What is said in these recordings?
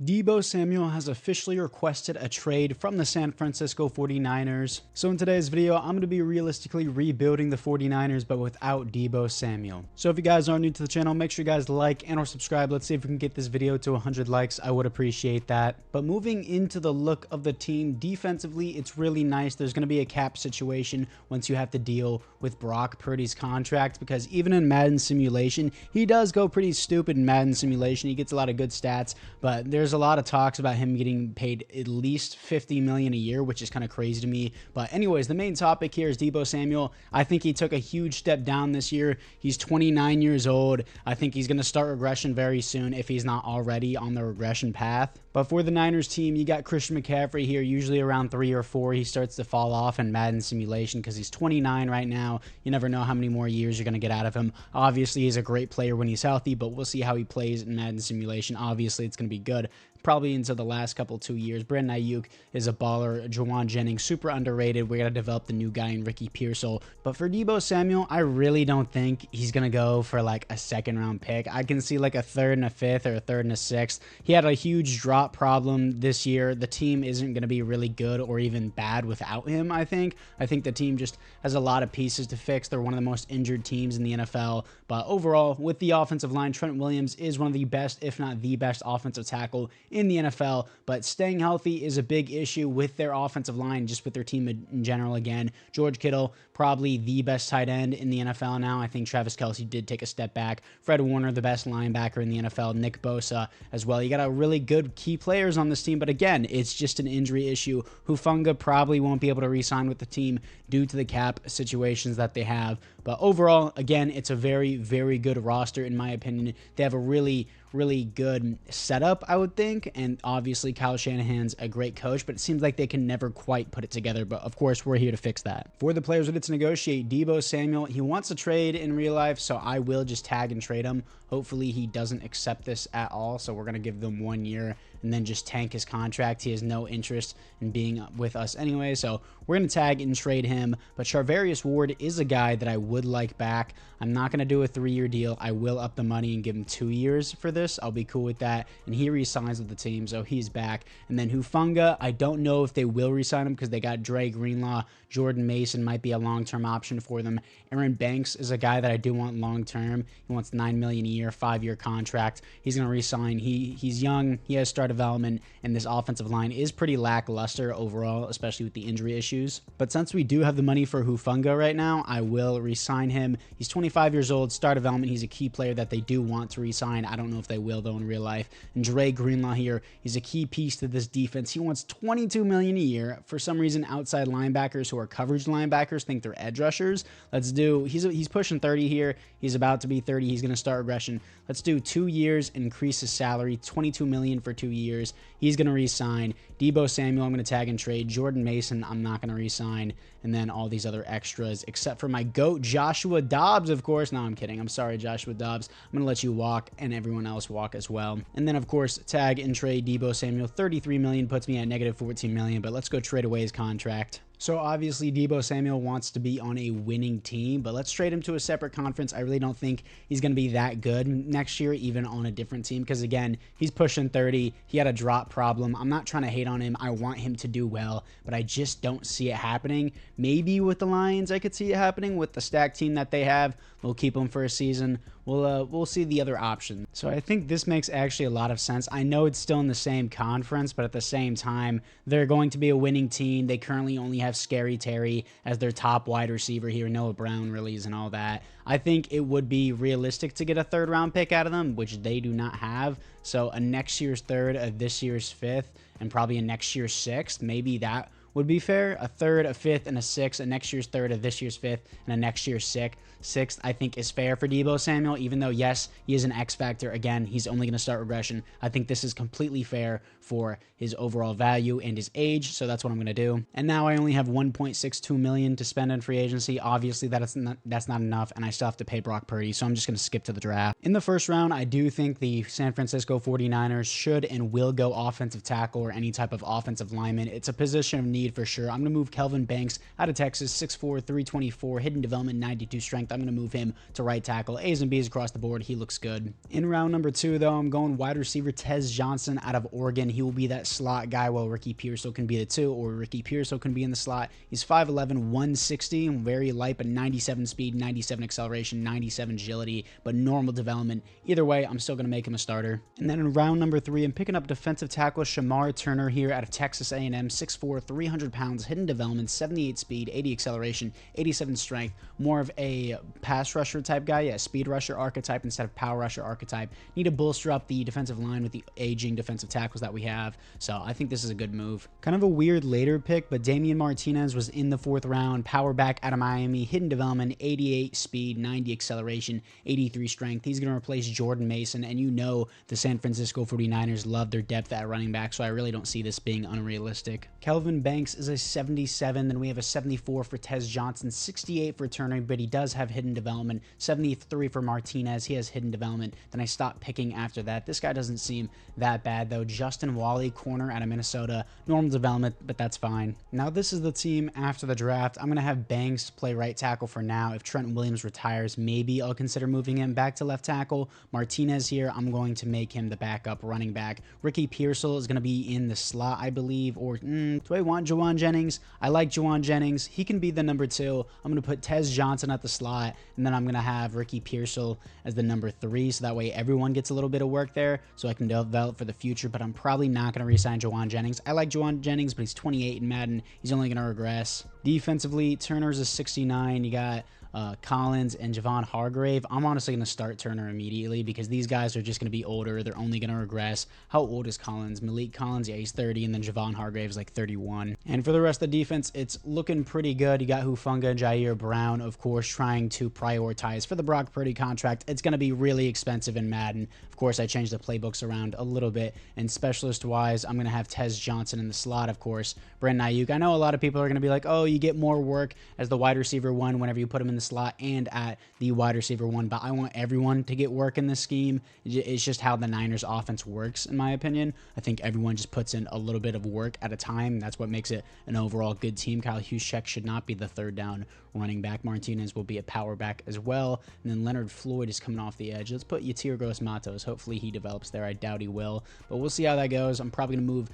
Deebo Samuel has officially requested a trade from the San Francisco 49ers. So in today's video, I'm going to be realistically rebuilding the 49ers, but without Deebo Samuel. So if you guys are new to the channel, make sure you guys like and or subscribe. Let's see if we can get this video to 100 likes. I would appreciate that. But moving into the look of the team, defensively, it's really nice. There's going to be a cap situation once you have to deal with Brock Purdy's contract, because even in Madden simulation, he does go pretty stupid in Madden simulation. He gets a lot of good stats, but there's a lot of talks about him getting paid at least $50 million a year, which is kind of crazy to me. But anyways, the main topic here is Deebo Samuel. I think he took a huge step down this year. He's 29 years old. I think he's going to start regression very soon if he's not already on the regression path. But for the Niners team, you got Christian McCaffrey here. Usually around 3 or 4, he starts to fall off in Madden simulation because he's 29 right now. You never know how many more years you're going to get out of him. Obviously, he's a great player when he's healthy, but we'll see how he plays in Madden simulation. Obviously, it's going to be good. Probably into the last couple 2 years. Brandon Ayuk is a baller. Jawan Jennings, super underrated. We got to develop the new guy in Ricky Pearsall. But for Deebo Samuel, I really don't think he's going to go for like a second-round pick. I can see like a third and a fifth or a third and a sixth. He had a huge drop problem this year. The team isn't going to be really good or even bad without him, I think. I think the team just has a lot of pieces to fix. They're one of the most injured teams in the NFL. But overall, with the offensive line, Trent Williams is one of the best, if not the best, offensive tackle in the NFL, but staying healthy is a big issue with their offensive line, just with their team in general. Again, George Kittle, probably the best tight end in the NFL now. I think Travis Kelce did take a step back. Fred Warner, the best linebacker in the NFL. Nick Bosa as well. You got a really good key players on this team, but again, it's just an injury issue. Hufanga probably won't be able to re-sign with the team due to the cap situations that they have. But overall, again, it's a very, very good roster in my opinion. They have a really good setup, I would think, and obviously Kyle Shanahan's a great coach, but it seems like they can never quite put it together. But of course, we're here to fix that. For the players ready to negotiate, Deebo Samuel, he wants a trade in real life, so I will just tag and trade him. Hopefully he doesn't accept this at all, so we're going to give them 1 year and then just tank his contract. He has no interest in being with us anyway, so we're going to tag and trade him. But Charvarius Ward is a guy that I would like back. I'm not going to do a 3-year deal. I will up the money and give him 2 years for this. I'll be cool with that. And he re-signs with the team, so he's back. And then Hufanga, I don't know if they will re-sign him because they got Dre Greenlaw. Jordan Mason might be a long-term option for them. Aaron Banks is a guy that I do want long-term. He wants $9 million a year, 5-year contract. He's going to re-sign. He's young. He has star development, and this offensive line is pretty lackluster overall, especially with the injury issues. But since we do have the money for Hufanga right now, I will re-sign him. He's 25 years old, star development. He's a key player that they do want to re-sign. I don't know if they will, though, in real life. And Dre Greenlaw here, he's a key piece to this defense. He wants $22 million a year. For some reason, outside linebackers who are coverage linebackers think they're edge rushers. Let's do, he's pushing 30 here. He's about to be 30. He's going to start regression. Let's do 2 years, increase his salary, $22 million for 2 years. He's going to re-sign. Deebo Samuel, I'm going to tag and trade. Jordan Mason, I'm not going to re-sign. And then all these other extras, except for my GOAT, Joshua Dobbs, of course. No, I'm kidding. I'm sorry, Joshua Dobbs. I'm going to let you walk and everyone else walk as well. And then, of course, tag and trade Deebo Samuel. $33 million puts me at negative $14 million, but let's go trade away his contract. So obviously Deebo Samuel wants to be on a winning team, but let's trade him to a separate conference. I really don't think he's going to be that good next year, even on a different team, because again, he's pushing 30. He had a drop problem. I'm not trying to hate on him. I want him to do well, but I just don't see it happening. Maybe with the Lions, I could see it happening with the stacked team that they have. We'll keep him for a season. We'll see the other option. So I think this makes actually a lot of sense. I know it's still in the same conference, but at the same time, they're going to be a winning team. They currently only have Scary Terry as their top wide receiver here. Noah Brown release and all that. I think it would be realistic to get a 3rd round pick out of them, which they do not have. So a next year's 3rd, a this year's 5th, and probably a next year's 6th. Maybe that would be fair. A 3rd, a 5th, and a 6th. A next year's 3rd, a this year's 5th, and a next year's 6th, I think is fair for Deebo Samuel, even though, yes, he is an X factor. Again, he's only going to start regression. I think this is completely fair for his overall value and his age, so that's what I'm going to do. And now I only have $1.62 million to spend in free agency. Obviously, that's not enough, and I still have to pay Brock Purdy, so I'm just going to skip to the draft. In the first round, I do think the San Francisco 49ers should and will go offensive tackle or any type of offensive lineman. It's a position of need need for sure. I'm going to move Kelvin Banks out of Texas, 6'4", 324, hidden development, 92 strength. I'm going to move him to right tackle. A's and B's across the board. He looks good. In round number 2, though, I'm going wide receiver Tez Johnson out of Oregon. He will be that slot guy while Ricky Pearsall can be the 2, or Ricky Pearsall can be in the slot. He's 5'11", 160, very light, but 97 speed, 97 acceleration, 97 agility, but normal development. Either way, I'm still going to make him a starter. And then in round number 3, I'm picking up defensive tackle Shamar Turner here out of Texas A&M, 6'4", 300 pounds, hidden development, 78 speed, 80 acceleration, 87 strength, more of a pass rusher type guy, yeah, speed rusher archetype instead of power rusher archetype. Need to bolster up the defensive line with the aging defensive tackles that we have, so I think this is a good move. Kind of a weird later pick, but Damian Martinez was in the 4th round, power back out of Miami, hidden development, 88 speed, 90 acceleration, 83 strength. He's going to replace Jordan Mason, and you know the San Francisco 49ers love their depth at running back, so I really don't see this being unrealistic. Kelvin Banks is a 77, then we have a 74 for Tez Johnson, 68 for Turner, but he does have hidden development, 73 for Martinez, he has hidden development. Then I stopped picking after that. This guy doesn't seem that bad though. Justin Wally, corner out of Minnesota, normal development, but that's fine. Now this is the team after the draft. I'm going to have Banks play right tackle for now. If Trent Williams retires, maybe I'll consider moving him back to left tackle. Martinez here, I'm going to make him the backup running back. Ricky Pearsall is going to be in the slot, I believe, or do I want Juwan Jennings? I like Juwan Jennings. He can be the number 2. I'm going to put Tez Johnson at the slot, and then I'm going to have Ricky Pearsall as the number 3, so that way everyone gets a little bit of work there, so I can develop for the future, but I'm probably not going to re-sign Juwan Jennings. I like Juwan Jennings, but he's 28 in Madden. He's only going to regress. Defensively, Turner's a 69. You got Collins and Javon Hargrave. I'm honestly going to start Turner immediately because these guys are just going to be older. They're only going to regress. How old is Collins? Malik Collins, yeah, he's 30, and then Javon Hargrave is like 31. And for the rest of the defense, it's looking pretty good. You got Hufanga and Jair Brown, of course, trying to prioritize for the Brock Purdy contract. It's going to be really expensive in Madden. Of course, I changed the playbooks around a little bit, and specialist-wise, I'm going to have Tez Johnson in the slot, of course. Brandon Ayuk, I know a lot of people are going to be like, oh, you get more work as the wide receiver 1 whenever you put him in the slot and at the wide receiver 1, but I want everyone to get work in this scheme. It's just how the Niners offense works, in my opinion. I think everyone just puts in a little bit of work at a time. That's what makes it an overall good team. Kyle Juszczyk should not be the 3rd down running back. Martinez will be a power back as well, and then Leonard Floyd is coming off the edge. Let's put Yatir Gross-Matos. Hopefully he develops there. I doubt he will, but we'll see how that goes. I'm probably going to move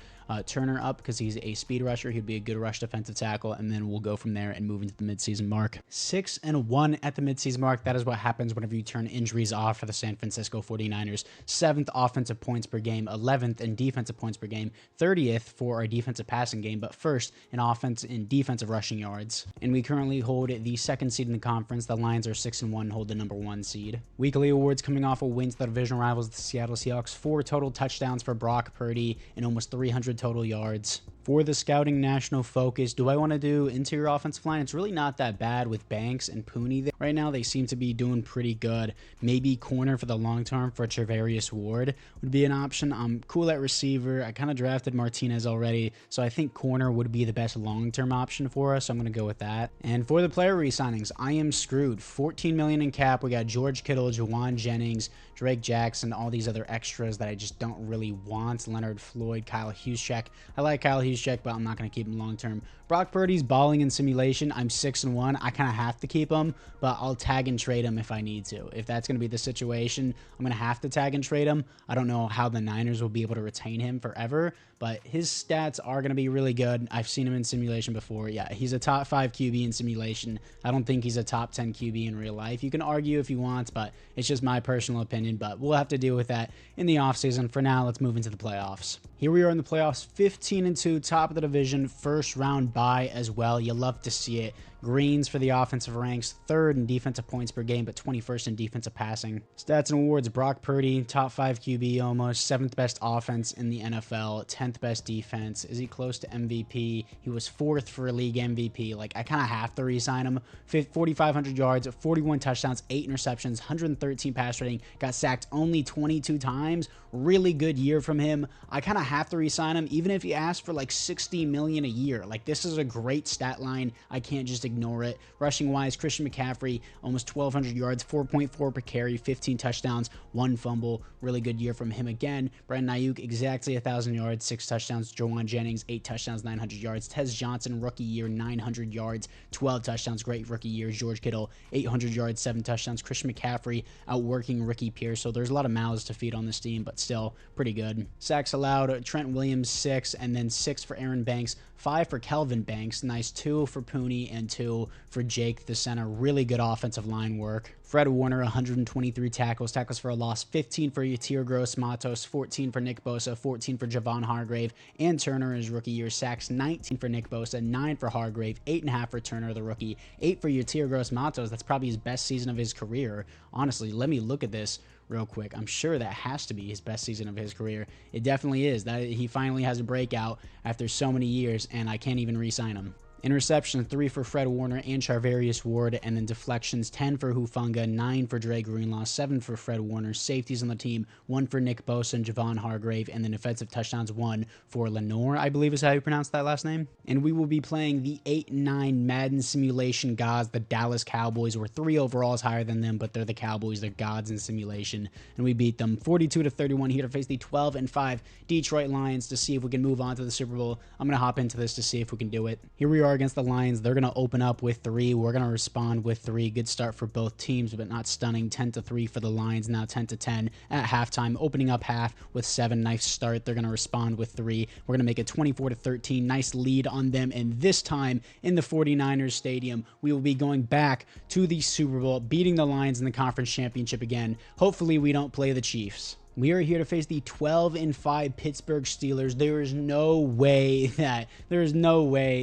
Turner up because he's a speed rusher. He'd be a good rush defensive tackle, and then we'll go from there and move into the midseason mark. 6-1 at the midseason mark. That is what happens whenever you turn injuries off for the San Francisco 49ers. 7th offensive points per game, 11th in defensive points per game, 30th for our defensive passing game, but 1st in offense and defensive rushing yards. And we currently hold the 2nd seed in the conference. The Lions are 6-1, hold the number 1 seed. Weekly awards coming off a win to the division rivals, the Seattle Seahawks. 4 total touchdowns for Brock Purdy and almost 300 total yards. For the scouting national focus, do I want to do interior offensive line? It's really not that bad with Banks and Pooney there. Right now, they seem to be doing pretty good. Maybe corner for the long term for Trevarius Ward would be an option. I'm cool at receiver. I kind of drafted Martinez already, so I think corner would be the best long-term option for us. So I'm going to go with that. And for the player re-signings, I am screwed. $14 million in cap. We got George Kittle, Juwan Jennings, Drake Jackson, all these other extras that I just don't really want. Leonard Floyd, Kyle Juszczyk. I like Kyle Juszczyk, but I'm not going to keep him long term. Brock Purdy's balling in simulation. I'm 6-1. I kind of have to keep him, but I'll tag and trade him if I need to. If that's going to be the situation, I'm going to have to tag and trade him. I don't know how the Niners will be able to retain him forever, but his stats are going to be really good. I've seen him in simulation before. Yeah, he's a top 5 QB in simulation. I don't think he's a top 10 QB in real life. You can argue if you want, but it's just my personal opinion, but we'll have to deal with that in the offseason. For now, let's move into the playoffs. Here we are in the playoffs, 15-2, top of the division, 1st round bye as well. You love to see it. Greens for the offensive ranks, 3rd in defensive points per game, but 21st in defensive passing. Stats and awards, Brock Purdy, top 5 QB almost, 7th best offense in the NFL, 10th best defense. Is he close to MVP? He was 4th for league MVP. Like, I kind of have to re-sign him. 4,500 yards, 41 touchdowns, 8 interceptions, 113 pass rating, got sacked only 22 times. Really good year from him. I kind of have to re-sign him, even if he asked for like $60 million a year. Like, this is a great stat line. I can't just ignore ignore it. Rushing wise, Christian McCaffrey, almost 1,200 yards, 4.4 per carry, 15 touchdowns, 1 fumble. Really good year from him again. Brandon Ayuk, exactly 1,000 yards, 6 touchdowns. Jawan Jennings, 8 touchdowns, 900 yards. Tez Johnson, rookie year, 900 yards, 12 touchdowns. Great rookie year. George Kittle, 800 yards, 7 touchdowns. Christian McCaffrey, outworking Ricky Pierce. So there's a lot of mouths to feed on this team, but still pretty good. Sacks allowed, Trent Williams, 6, and then 6 for Aaron Banks, 5 for Kelvin Banks. Nice. 2 for Pooney and 2 for Jake, the center. Really good offensive line work. Fred Warner, 123 tackles for a loss, 15 for Yatir Gross-Matos, 14 for Nick Bosa, 14 for Javon Hargrave, and Turner his rookie year. Sacks, 19 for Nick Bosa, 9 for Hargrave, 8.5 for Turner, the rookie, 8 for Yatir Gross-Matos. That's probably his best season of his career. Honestly, let me look at this real quick. I'm sure that has to be his best season of his career. It definitely is. That he finally has a breakout after so many years, and I can't even re-sign him. Interceptions, 3 for Fred Warner and Charvarius Ward, and then deflections, 10 for Hufanga, 9 for Dre Greenlaw, 7 for Fred Warner. Safeties on the team, 1 for Nick Bosa and Javon Hargrave, and then defensive touchdowns, 1 for Lenore, I believe is how you pronounce that last name. And we will be playing the 8-9 Madden simulation gods, the Dallas Cowboys. We're 3 overalls higher than them, but they're the Cowboys. They're gods in simulation, and we beat them 42-31 here to face the 12-5 Detroit Lions to see if we can move on to the Super Bowl. I'm going to hop into this to see if we can do it. Here we are against the Lions. They're going to open up with 3. We're going to respond with 3. Good start for both teams, but not stunning. 10-3 for the Lions, now 10-10 at halftime. Opening up half with 7. Nice start. They're going to respond with 3. We're going to make it 24-13. Nice lead on them, and this time in the 49ers stadium, we will be going back to the Super Bowl, beating the Lions in the conference championship again. Hopefully we don't play the Chiefs. We are here to face the 12-5 Pittsburgh Steelers. There is no way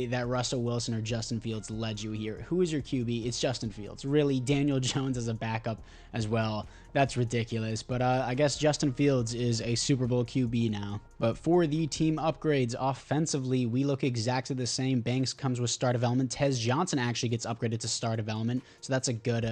that Russell Wilson or Justin Fields led you here. Who is your QB? It's Justin Fields. Really, Daniel Jones as a backup as well. That's ridiculous. But I guess Justin Fields is a Super Bowl QB now. But for the team upgrades, offensively, we look exactly the same. Banks comes with star development. Tez Johnson actually gets upgraded to star development, so that's a good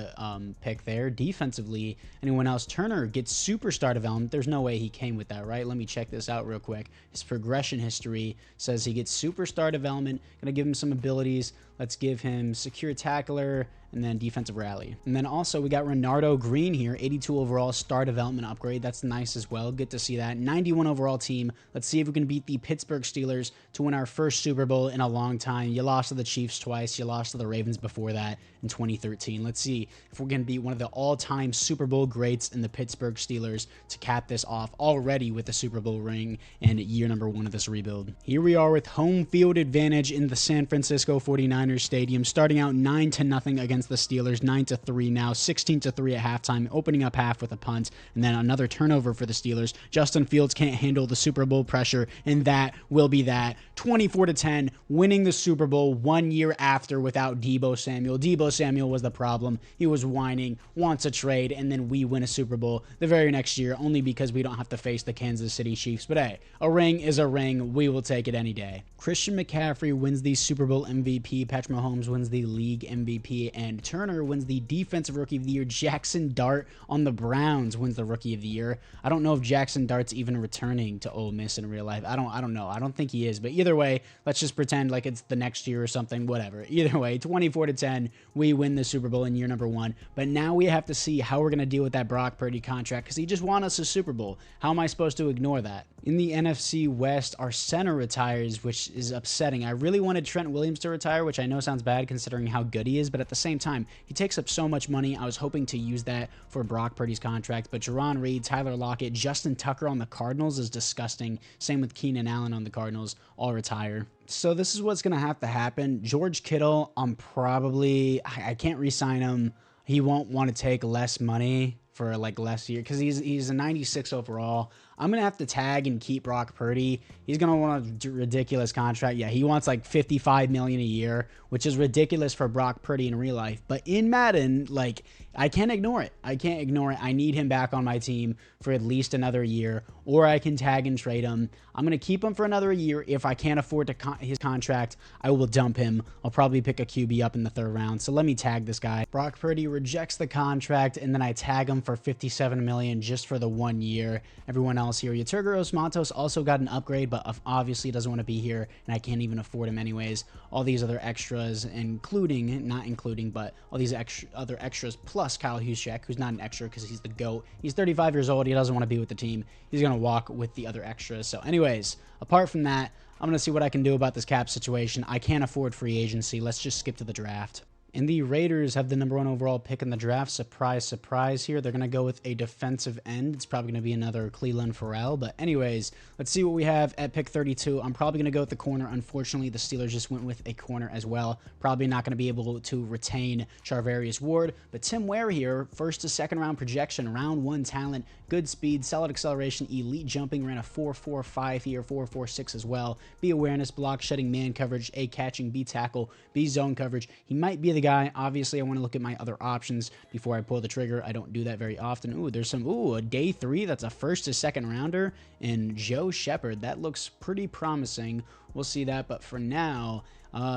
pick there. Defensively, anyone else? Turner gets superstar development. There's no way he came with that, right? Let me check this out real quick. His progression history says he gets superstar development. Gonna give him some abilities. Let's give him secure tackler and then defensive rally. And then also we got Renardo Green here, 82 overall star development upgrade. That's nice as well. Good to see that. 91 overall team. Let's see if we can beat the Pittsburgh Steelers to win our first Super Bowl in a long time. You lost to the Chiefs twice. You lost to the Ravens before that in 2013. Let's see if we're going to beat one of the all-time Super Bowl greats in the Pittsburgh Steelers to cap this off already with the Super Bowl ring and year number 1 of this rebuild. Here we are with home field advantage in the San Francisco 49ers stadium, starting out 9-0 against the Steelers, 9-3 now, 16-3 at halftime, opening up half with a punt, and then another turnover for the Steelers. Justin Fields can't handle the Super Bowl pressure, and that will be that. 24-10, winning the Super Bowl 1 year after without Deebo Samuel. Deebo Samuel was the problem. He was whining, wants a trade, and then we win a Super Bowl the very next year, only because we don't have to face the Kansas City Chiefs. But hey, a ring is a ring. We will take it any day. Christian McCaffrey wins the Super Bowl MVP. Patrick Mahomes wins the league MVP, and Turner wins the Defensive Rookie of the Year. Jackson Dart on the Browns wins the Rookie of the Year. I don't know if Jackson Dart's even returning to Ole Miss in real life. I don't know. I don't think he is, but either way, let's just pretend like it's the next year or something, whatever. Either way, 24-10, we win the Super Bowl in year number 1, but now we have to see how we're going to deal with that Brock Purdy contract, because he just won us a Super Bowl. How am I supposed to ignore that? In the NFC West, our center retires, which is upsetting. I really wanted Trent Williams to retire, which I know sounds bad considering how good he is, but at the same time, he takes up so much money. I was hoping to use that for Brock Purdy's contract, but Jerron Reed, Tyler Lockett, Justin Tucker on the Cardinals is disgusting. Same with Keenan Allen on the Cardinals, all retire. So this is what's going to have to happen. George Kittle, I can't re-sign him. He won't want to take less money for like less year because he's a 96 overall. I'm going to have to tag and keep Brock Purdy. He's going to want a ridiculous contract. Yeah, he wants like $55 million a year, which is ridiculous for Brock Purdy in real life. But in Madden, like, I can't ignore it. I can't ignore it. I need him back on my team for at least another year, or I can tag and trade him. I'm going to keep him for another year. If I can't afford his contract, I will dump him. I'll probably pick a QB up in the 3rd round. So let me tag this guy. Brock Purdy rejects the contract, and then I tag him for $57 million just for the 1 year. Everyone else else here. Yeturgos Matos also got an upgrade, but obviously doesn't want to be here, and I can't even afford him anyways. All these other extras, not including, but all these other extras, plus Kyle Juszczyk, who's not an extra because he's the GOAT. He's 35 years old. He doesn't want to be with the team. He's going to walk with the other extras. So anyways, apart from that, I'm going to see what I can do about this cap situation. I can't afford free agency. Let's just skip to the draft. And the Raiders have the #1 overall pick in the draft. Surprise, surprise here. They're going to go with a defensive end. It's probably going to be another Cleveland Farrell. But anyways, let's see what we have at pick 32. I'm probably going to go with the corner. Unfortunately, the Steelers just went with a corner as well. Probably not going to be able to retain Charvarius Ward. But Tim Ware here, first to second round projection, round 1 talent, good speed, solid acceleration, elite jumping, ran a 4.45 here, 4.46 as well. B awareness, block shedding, man coverage, A catching, B tackle, B zone coverage. He might be the guy. Obviously, I want to look at my other options before I pull the trigger. I don't do that very often. Ooh, there's some, a day 3. That's a first to second rounder. And Joe Shepard, that looks pretty promising. We'll see that. But for now,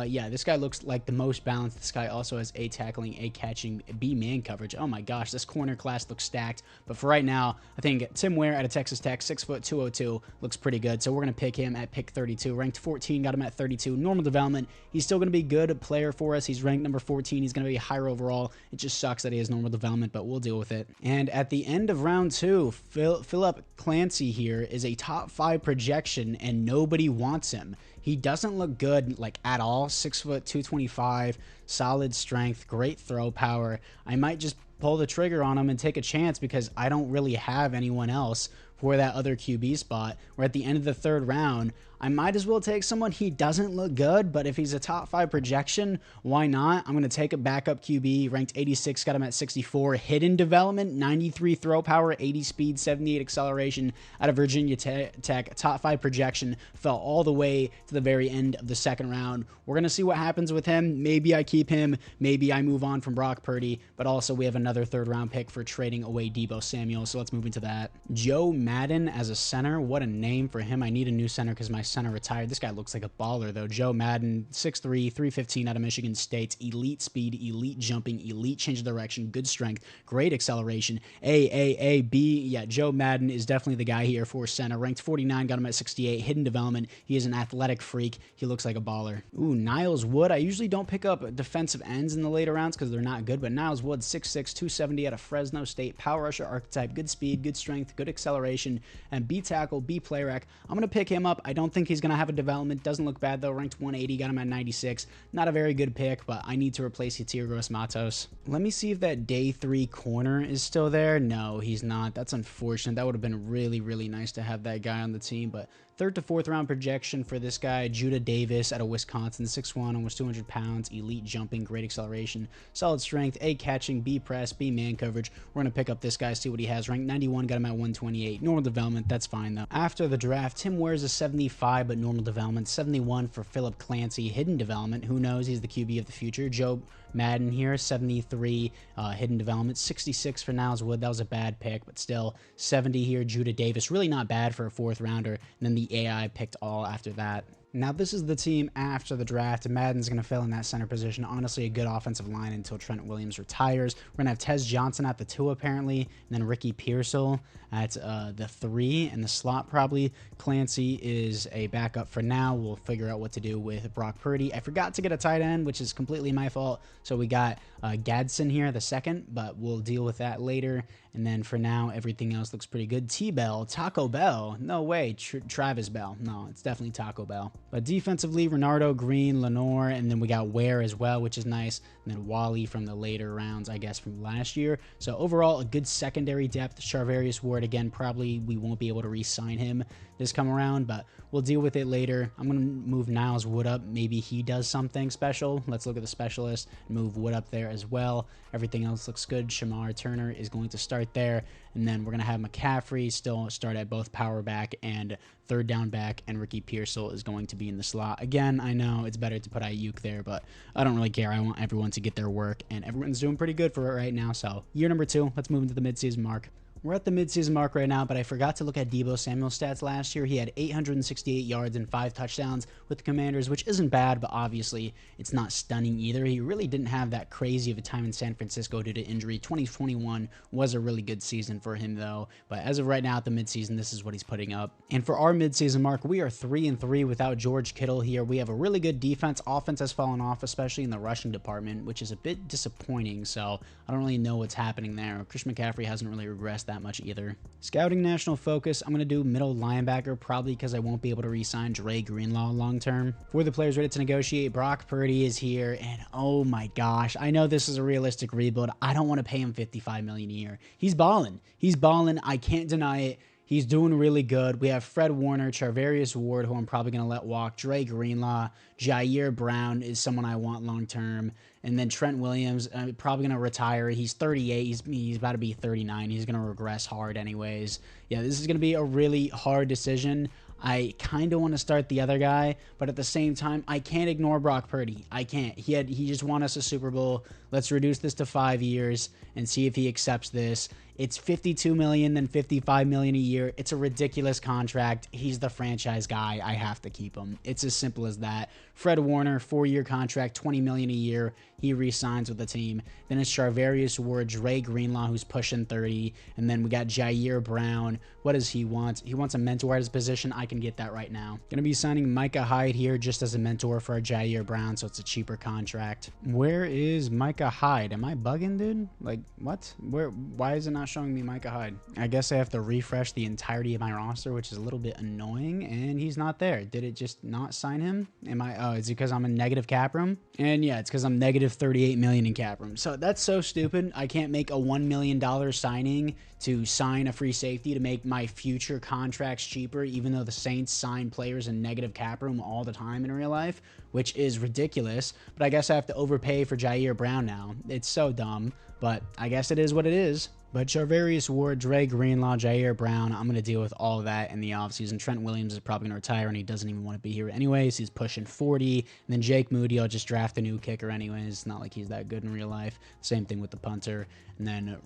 yeah, this guy looks like the most balanced. This guy also has A tackling, A catching, B man coverage. Oh my gosh, this corner class looks stacked. But for right now, I think Tim Ware out of Texas Tech, 6'2", 202, looks pretty good. So we're going to pick him at pick 32. Ranked 14, got him at 32. Normal development. He's still going to be a good player for us. He's ranked number 14. He's going to be higher overall. It just sucks that he has normal development, but we'll deal with it. And at the end of round 2, Philip Clancy here is a top 5 projection, and nobody wants him. He doesn't look good, like, at all. 6', 225, solid strength, great throw power. I might just pull the trigger on him and take a chance because I don't really have anyone else for that other QB spot. We're at the end of the 3rd round. I might as well take someone. He doesn't look good, but if he's a top 5 projection, why not? I'm going to take a backup QB, ranked 86, got him at 64. Hidden development, 93 throw power, 80 speed, 78 acceleration out of Virginia Tech. Top 5 projection, fell all the way to the very end of the 2nd round. We're going to see what happens with him. Maybe I keep him. Maybe I move on from Brock Purdy, but also we have another 3rd round pick for trading away Deebo Samuel, so let's move into that. Joe Madden as a center. What a name for him. I need a new center because my center retired. This guy looks like a baller though. Joe Madden, 6'3", 315 out of Michigan State. Elite speed, elite jumping, elite change of direction, good strength, great acceleration. B. Yeah, Joe Madden is definitely the guy here for center. Ranked 49, got him at 68. Hidden development. He is an athletic freak. He looks like a baller. Ooh, Niles Wood. I usually don't pick up defensive ends in the later rounds because they're not good, but Niles Wood, 6'6", 270 out of Fresno State. Power rusher archetype, good speed, good strength, good acceleration, and B tackle, B play rec. I'm going to pick him up. I don't think he's going to have a development. Doesn't look bad though. Ranked 180, got him at 96. Not a very good pick, but I need to replace Yeturgos Matos. Let me see if that day 3 corner is still there. No, he's not. That's unfortunate. That would have been really, really nice to have that guy on the team, but 3rd to 4th round projection for this guy, Judah Davis out of Wisconsin, 6'1", almost 200 pounds, elite jumping, great acceleration, solid strength, A catching, B press, B man coverage. We're going to pick up this guy, see what he has. Ranked 91, got him at 128. Normal development, that's fine though. After the draft, Tim Ware's a 75, but normal development. 71 for Philip Clancy, hidden development. Who knows? He's the QB of the future. Joe Madden here, 73, hidden development. 66 for Niles Wood. That was a bad pick, but still 70 here. Judah Davis, really not bad for a 4th rounder. And then the AI picked all after that. Now, this is the team after the draft. Madden's going to fill in that center position. Honestly, a good offensive line until Trent Williams retires. We're going to have Tez Johnson at the 2, apparently, and then Ricky Pearsall at the 3, and the slot probably. Clancy is a backup for now. We'll figure out what to do with Brock Purdy. I forgot to get a tight end, which is completely my fault. So we got Gadsden here, the 2nd, but we'll deal with that later. And then for now, everything else looks pretty good. T-Bell, Taco Bell. No way, Travis Bell. No, it's definitely Taco Bell. But defensively, Renardo, Green, Lenore, and then we got Ware as well, which is nice. And then Wally from the later rounds, I guess, from last year. So overall, a good secondary depth. Charvarius Ward, again, probably we won't be able to re-sign him this come around, but we'll deal with it later. I'm going to move Niles Wood up. Maybe he does something special. Let's look at the specialist and move Wood up there as well. Everything else looks good. Shamar Turner is going to start there, and then we're going to have McCaffrey still start at both power back and 3rd down back, and Ricky Pearsall is going to be in the slot. Again, I know it's better to put Ayuk there, but I don't really care. I want everyone to get their work, and everyone's doing pretty good for it right now. So year number 2, let's move into the midseason mark. We're at the midseason mark right now, but I forgot to look at Deebo Samuel's stats last year. He had 868 yards and 5 touchdowns with the Commanders, which isn't bad, but obviously it's not stunning either. He really didn't have that crazy of a time in San Francisco due to injury. 2021 was a really good season for him, though. But as of right now at the midseason, this is what he's putting up. And for our midseason mark, we are 3-3 without George Kittle here. We have a really good defense. Offense has fallen off, especially in the rushing department, which is a bit disappointing. So I don't really know what's happening there. Christian McCaffrey hasn't really regressed that much either. Scouting national focus, I'm going to do middle linebacker, probably because I won't be able to re-sign Dre Greenlaw long term. For the players ready to negotiate, Brock Purdy is here, and oh my gosh, I know this is a realistic rebuild. I don't want to pay him $55 million a year. He's balling. He's balling. I can't deny it. He's doing really good. We have Fred Warner, Charvarius Ward, who I'm probably going to let walk. Dre Greenlaw, Jair Brown is someone I want long-term. And then Trent Williams, probably going to retire. He's 38. He's about to be 39. He's going to regress hard anyways. Yeah, this is going to be a really hard decision. I kind of want to start the other guy, but at the same time, I can't ignore Brock Purdy. I can't. He just won us a Super Bowl. Let's reduce this to 5 years and see if he accepts this. It's $52 million, then $55 million a year. It's a ridiculous contract. He's the franchise guy. I have to keep him. It's as simple as that. Fred Warner, 4-year contract, $20 million a year. He re-signs with the team. Then it's Charvarius Ward, Dre Greenlaw, who's pushing 30. And then we got Jair Brown. What does he want? He wants a mentor at his position. I can get that right now. Going to be signing Micah Hyde here just as a mentor for Jair Brown, so it's a cheaper contract. Where is Micah Hyde? Am I bugging, dude? Like, what? Why is it not showing me Micah Hyde? I guess I have to refresh the entirety of my roster, which is a little bit annoying, and he's not there. Did it just not sign him? Oh, is it because I'm in negative cap room? And yeah, it's because I'm negative 38 million in cap room. So that's so stupid. I can't make a $1 million signing to sign a free safety to make my future contracts cheaper, even though the Saints sign players in negative cap room all the time in real life, which is ridiculous. But I guess I have to overpay for Jair Brown now. It's so dumb, but I guess it is what it is. But Charvarius Ward, Dre Greenlaw, Jair Brown, I'm going to deal with all of that in the offseason. Trent Williams is probably going to retire, and he doesn't even want to be here anyways. He's pushing 40. And then Jake Moody, I'll just draft a new kicker anyways. It's not like he's that good in real life. Same thing with the punter. And then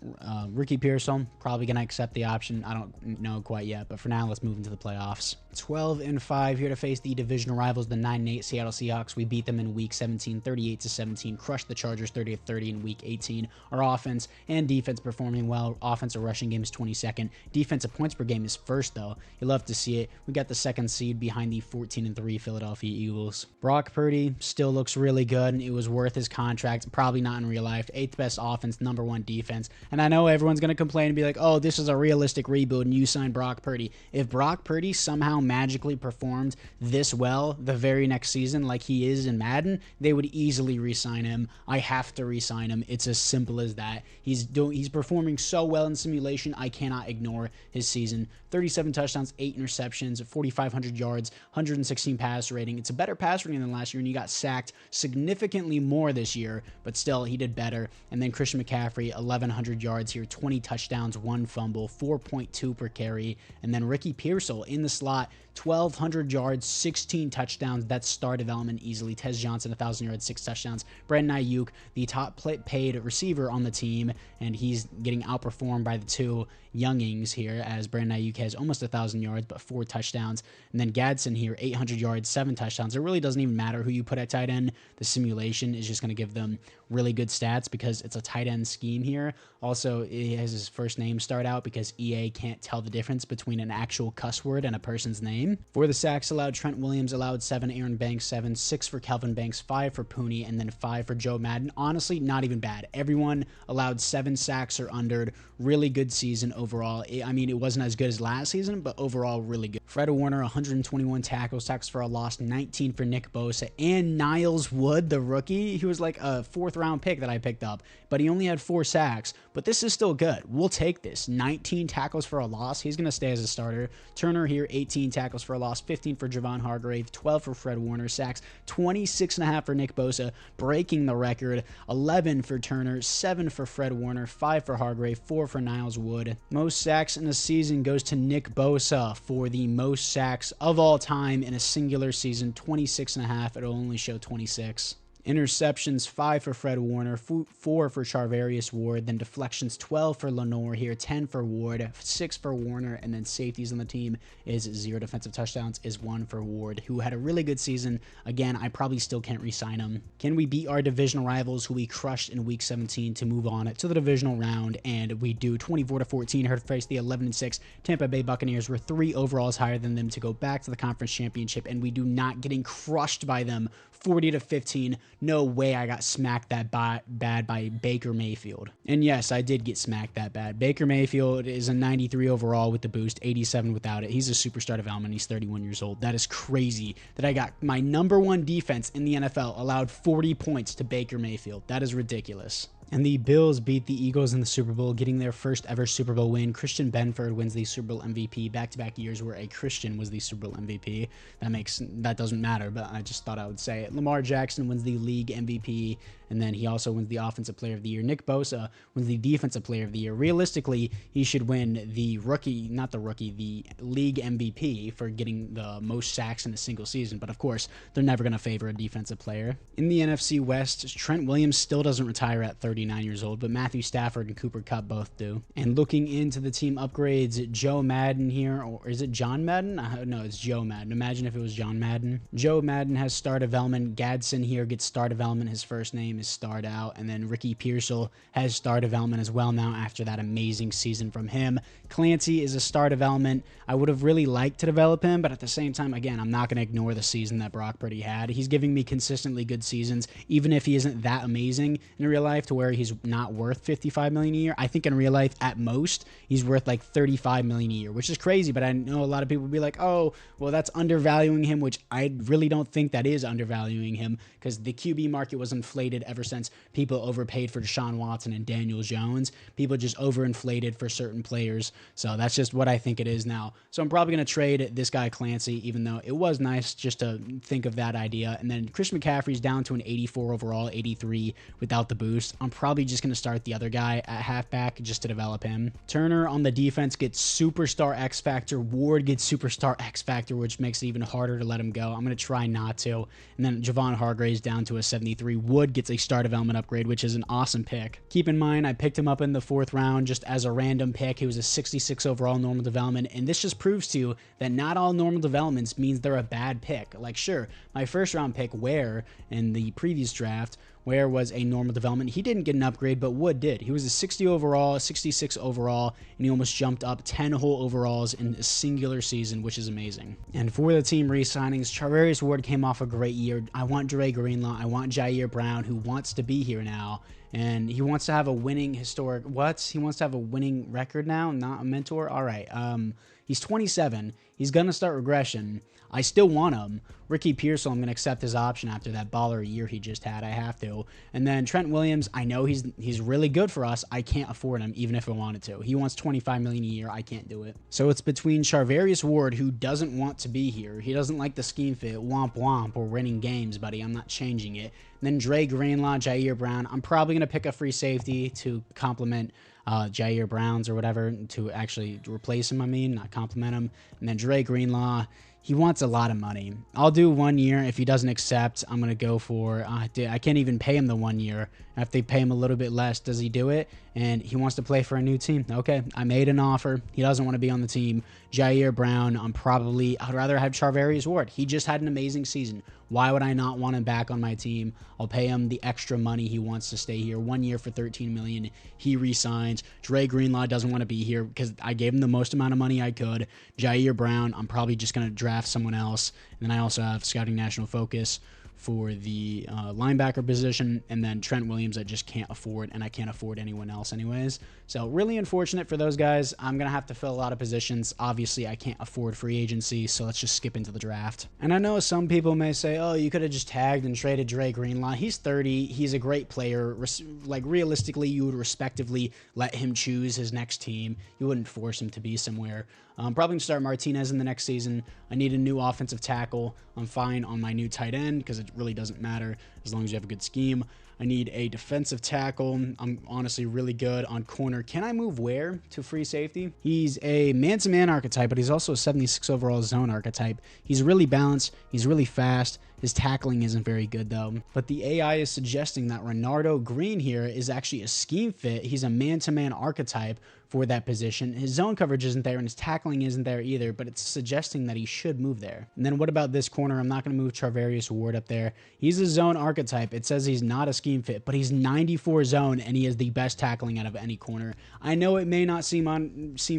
Ricky Pearsall, probably going to accept the option. I don't know quite yet, but for now, let's move into the playoffs. 12-5 here to face the divisional rivals, the 9-8 Seattle Seahawks. We beat them in Week 17, 38-17. Crushed the Chargers 30-30 in Week 18. Our offense and defense performing well. Offensive rushing game is 22nd. Defensive points per game is first, though. You love to see it. We got the second seed behind the 14-3 Philadelphia Eagles. Brock Purdy still looks really good, and it was worth his contract. Probably not in real life. 8th best offense, number 1 defense. And I know everyone's going to complain and be like, oh, this is a realistic rebuild, and you signed Brock Purdy. If Brock Purdy somehow magically performed this well the very next season like he is in Madden, they would easily re-sign him. I have to re-sign him. It's as simple as that. He's performing so well in simulation. I cannot ignore his season. 37 touchdowns, 8 interceptions, 4,500 yards, 116 pass rating. It's a better pass rating than last year, and he got sacked significantly more this year, but still he did better. And then Christian McCaffrey, 1,100 yards here, 20 touchdowns, 1 fumble, 4.2 per carry. And then Ricky Pearsall in the slot, 1,200 yards, 16 touchdowns. That's star development easily. Tez Johnson, 1,000 yards, 6 touchdowns. Brandon Ayuk, the top paid receiver on the team, and he's getting outperformed by the two youngings here, as Brandon Ayuk has almost 1,000 yards, but 4 touchdowns. And then Gadsden here, 800 yards, 7 touchdowns. It really doesn't even matter who you put at tight end. The simulation is just going to give them really good stats because it's a tight end scheme here. Also, it has his first name start out because EA can't tell the difference between an actual cuss word and a person's name. For the sacks allowed, Trent Williams allowed 7, Aaron Banks 7, 6 for Kelvin Banks, 5 for Pooney, and then 5 for Joe Madden. Honestly, not even bad. Everyone allowed 7 sacks or under. Really good season overall. I mean, it wasn't as good as last season, but overall really good. Fred Warner, 121 tackles for a loss, 19 for Nick Bosa, and Niles Wood, the rookie. He was like a 4th-round pick that I picked up, but he only had 4 sacks. But this is still good. We'll take this. 19 tackles for a loss. He's going to stay as a starter. Turner here, 18 tackles for a loss, 15 for Javon Hargrave, 12 for Fred Warner. Sacks, 26.5 for Nick Bosa, breaking the record. 11 for Turner, 7 for Fred Warner, 5 for Hargrave, 4 for Niles Wood. Most sacks in a season goes to Nick Bosa for the most sacks of all time in a singular season, 26.5. It'll only show 26. Interceptions, 5 for Fred Warner, 4 for Charvarius Ward, then deflections, 12 for Lenore here, 10 for Ward, 6 for Warner, and then safeties on the team is 0 defensive touchdowns, is 1 for Ward, who had a really good season. Again, I probably still can't re-sign him. Can we beat our divisional rivals who we crushed in Week 17 to move on to the divisional round? And we do. 24-14, had to face the 11-6 Tampa Bay Buccaneers. We're 3 overalls higher than them to go back to the conference championship, and we do not getting crushed by them 40-15. No way I got smacked that bad by Baker Mayfield. And yes, I did get smacked that bad. Baker Mayfield is a 93 overall with the boost, 87 without it. He's a superstar development. He's 31 years old. That is crazy that I got my #1 defense in the NFL allowed 40 points to Baker Mayfield. That is ridiculous. And the Bills beat the Eagles in the Super Bowl, getting their first ever Super Bowl win. Christian Benford wins the Super Bowl MVP, back-to-back years where a Christian was the Super Bowl MVP. That doesn't matter, but I just thought I would say it. Lamar Jackson wins the league MVP, and then he also wins the Offensive Player of the Year. Nick Bosa wins the Defensive Player of the Year. Realistically, he should win the league MVP for getting the most sacks in a single season, but of course, they're never going to favor a defensive player. In the NFC West, Trent Williams still doesn't retire at 39 years old, but Matthew Stafford and Cooper Kupp both do. And looking into the team upgrades, Joe Madden here, or is it John Madden? No, it's Joe Madden. Imagine if it was John Madden. Joe Madden has star development. Gadsden here gets star development. His first name is starred out. And then Ricky Pearsall has star development as well now after that amazing season from him. Clancy is a star development. I would have really liked to develop him, but at the same time, again, I'm not going to ignore the season that Brock Purdy had. He's giving me consistently good seasons, even if he isn't that amazing in real life to where he's not worth $55 million a year. I think in real life, at most, he's worth like $35 million a year, which is crazy, but I know a lot of people will be like, oh, well, that's undervaluing him, which I really don't think that is undervaluing him, because the QB market was inflated ever since people overpaid for Deshaun Watson and Daniel Jones. People just overinflated for certain players, so that's just what I think it is now. So I'm probably going to trade this guy Clancy, even though it was nice just to think of that idea. And then Chris McCaffrey's down to an 84 overall, 83 without the boost. I'm probably just going to start the other guy at halfback just to develop him. Turner on the defense gets superstar X Factor. Ward gets superstar X Factor, which makes it even harder to let him go. I'm going to try not to. And then Javon Hargrave's down to a 73. Wood gets a star development upgrade, which is an awesome pick. Keep in mind, I picked him up in the 4th round just as a random pick. He was a 66 overall normal development, and this just proves to you that not all normal developments means they're a bad pick. Like, sure, my 1st round pick, Ware, in the previous draft, Ware was a normal development. He didn't get an upgrade, but Wood did. He was a 60 overall, 66 overall, and he almost jumped up 10 whole overalls in a singular season, which is amazing. And for the team re-signings, Charvarius Ward came off a great year. I want Dre Greenlaw. I want Jair Brown, who wants to be here now. And he wants to have a winning historic... What? He wants to have a winning record now, not a mentor? All right. He's 27. He's going to start regression. I still want him. Ricky Pearsall, I'm going to accept his option after that baller year he just had. I have to. And then Trent Williams, I know he's really good for us. I can't afford him, even if I wanted to. He wants $25 million a year. I can't do it. So it's between Charvarius Ward, who doesn't want to be here. He doesn't like the scheme fit. Womp womp. We're winning games, buddy. I'm not changing it. And then Dre Greenlaw, Jair Brown. I'm probably going to pick a free safety to complement Jair Brown's or whatever, to actually replace him, not compliment him. And then Dre Greenlaw, he wants a lot of money. I'll do 1 year. If he doesn't accept, I'm going to go for, I can't even pay him the 1 year. If they pay him a little bit less, does he do it? And he wants to play for a new team. Okay, I made an offer. He doesn't want to be on the team. Jair Brown, I'd rather have Charvarius Ward. He just had an amazing season. Why would I not want him back on my team? I'll pay him the extra money he wants to stay here. 1 year for $13 million. He resigns. Dre Greenlaw doesn't want to be here because I gave him the most amount of money I could. Jair Brown, I'm probably just going to draft someone else. And then I also have Scouting National Focus for the linebacker position, and then Trent Williams I just can't afford, and I can't afford anyone else anyways. So really unfortunate for those guys. I'm going to have to fill a lot of positions. Obviously, I can't afford free agency, so let's just skip into the draft. And I know some people may say, oh, you could have just tagged and traded Dre Greenlaw. He's 30. He's a great player. Like, realistically, you would respectively let him choose his next team. You wouldn't force him to be somewhere. I'm probably going to start Martinez in the next season. I need a new offensive tackle. I'm fine on my new tight end because it really doesn't matter as long as you have a good scheme. I need a defensive tackle. I'm honestly really good on corner. Can I move where to free safety? He's a man-to-man archetype, but he's also a 76 overall zone archetype. He's really balanced. He's really fast. His tackling isn't very good though. But the AI is suggesting that Renardo Green here is actually a scheme fit. He's a man-to-man archetype for that position. His zone coverage isn't there and his tackling isn't there either, but it's suggesting that he should move there. And then what about this corner? I'm not going to move Charvarius Ward up there. He's a zone archetype. It says he's not a scheme fit, but he's 94 zone and he has the best tackling out of any corner. I know it may not seem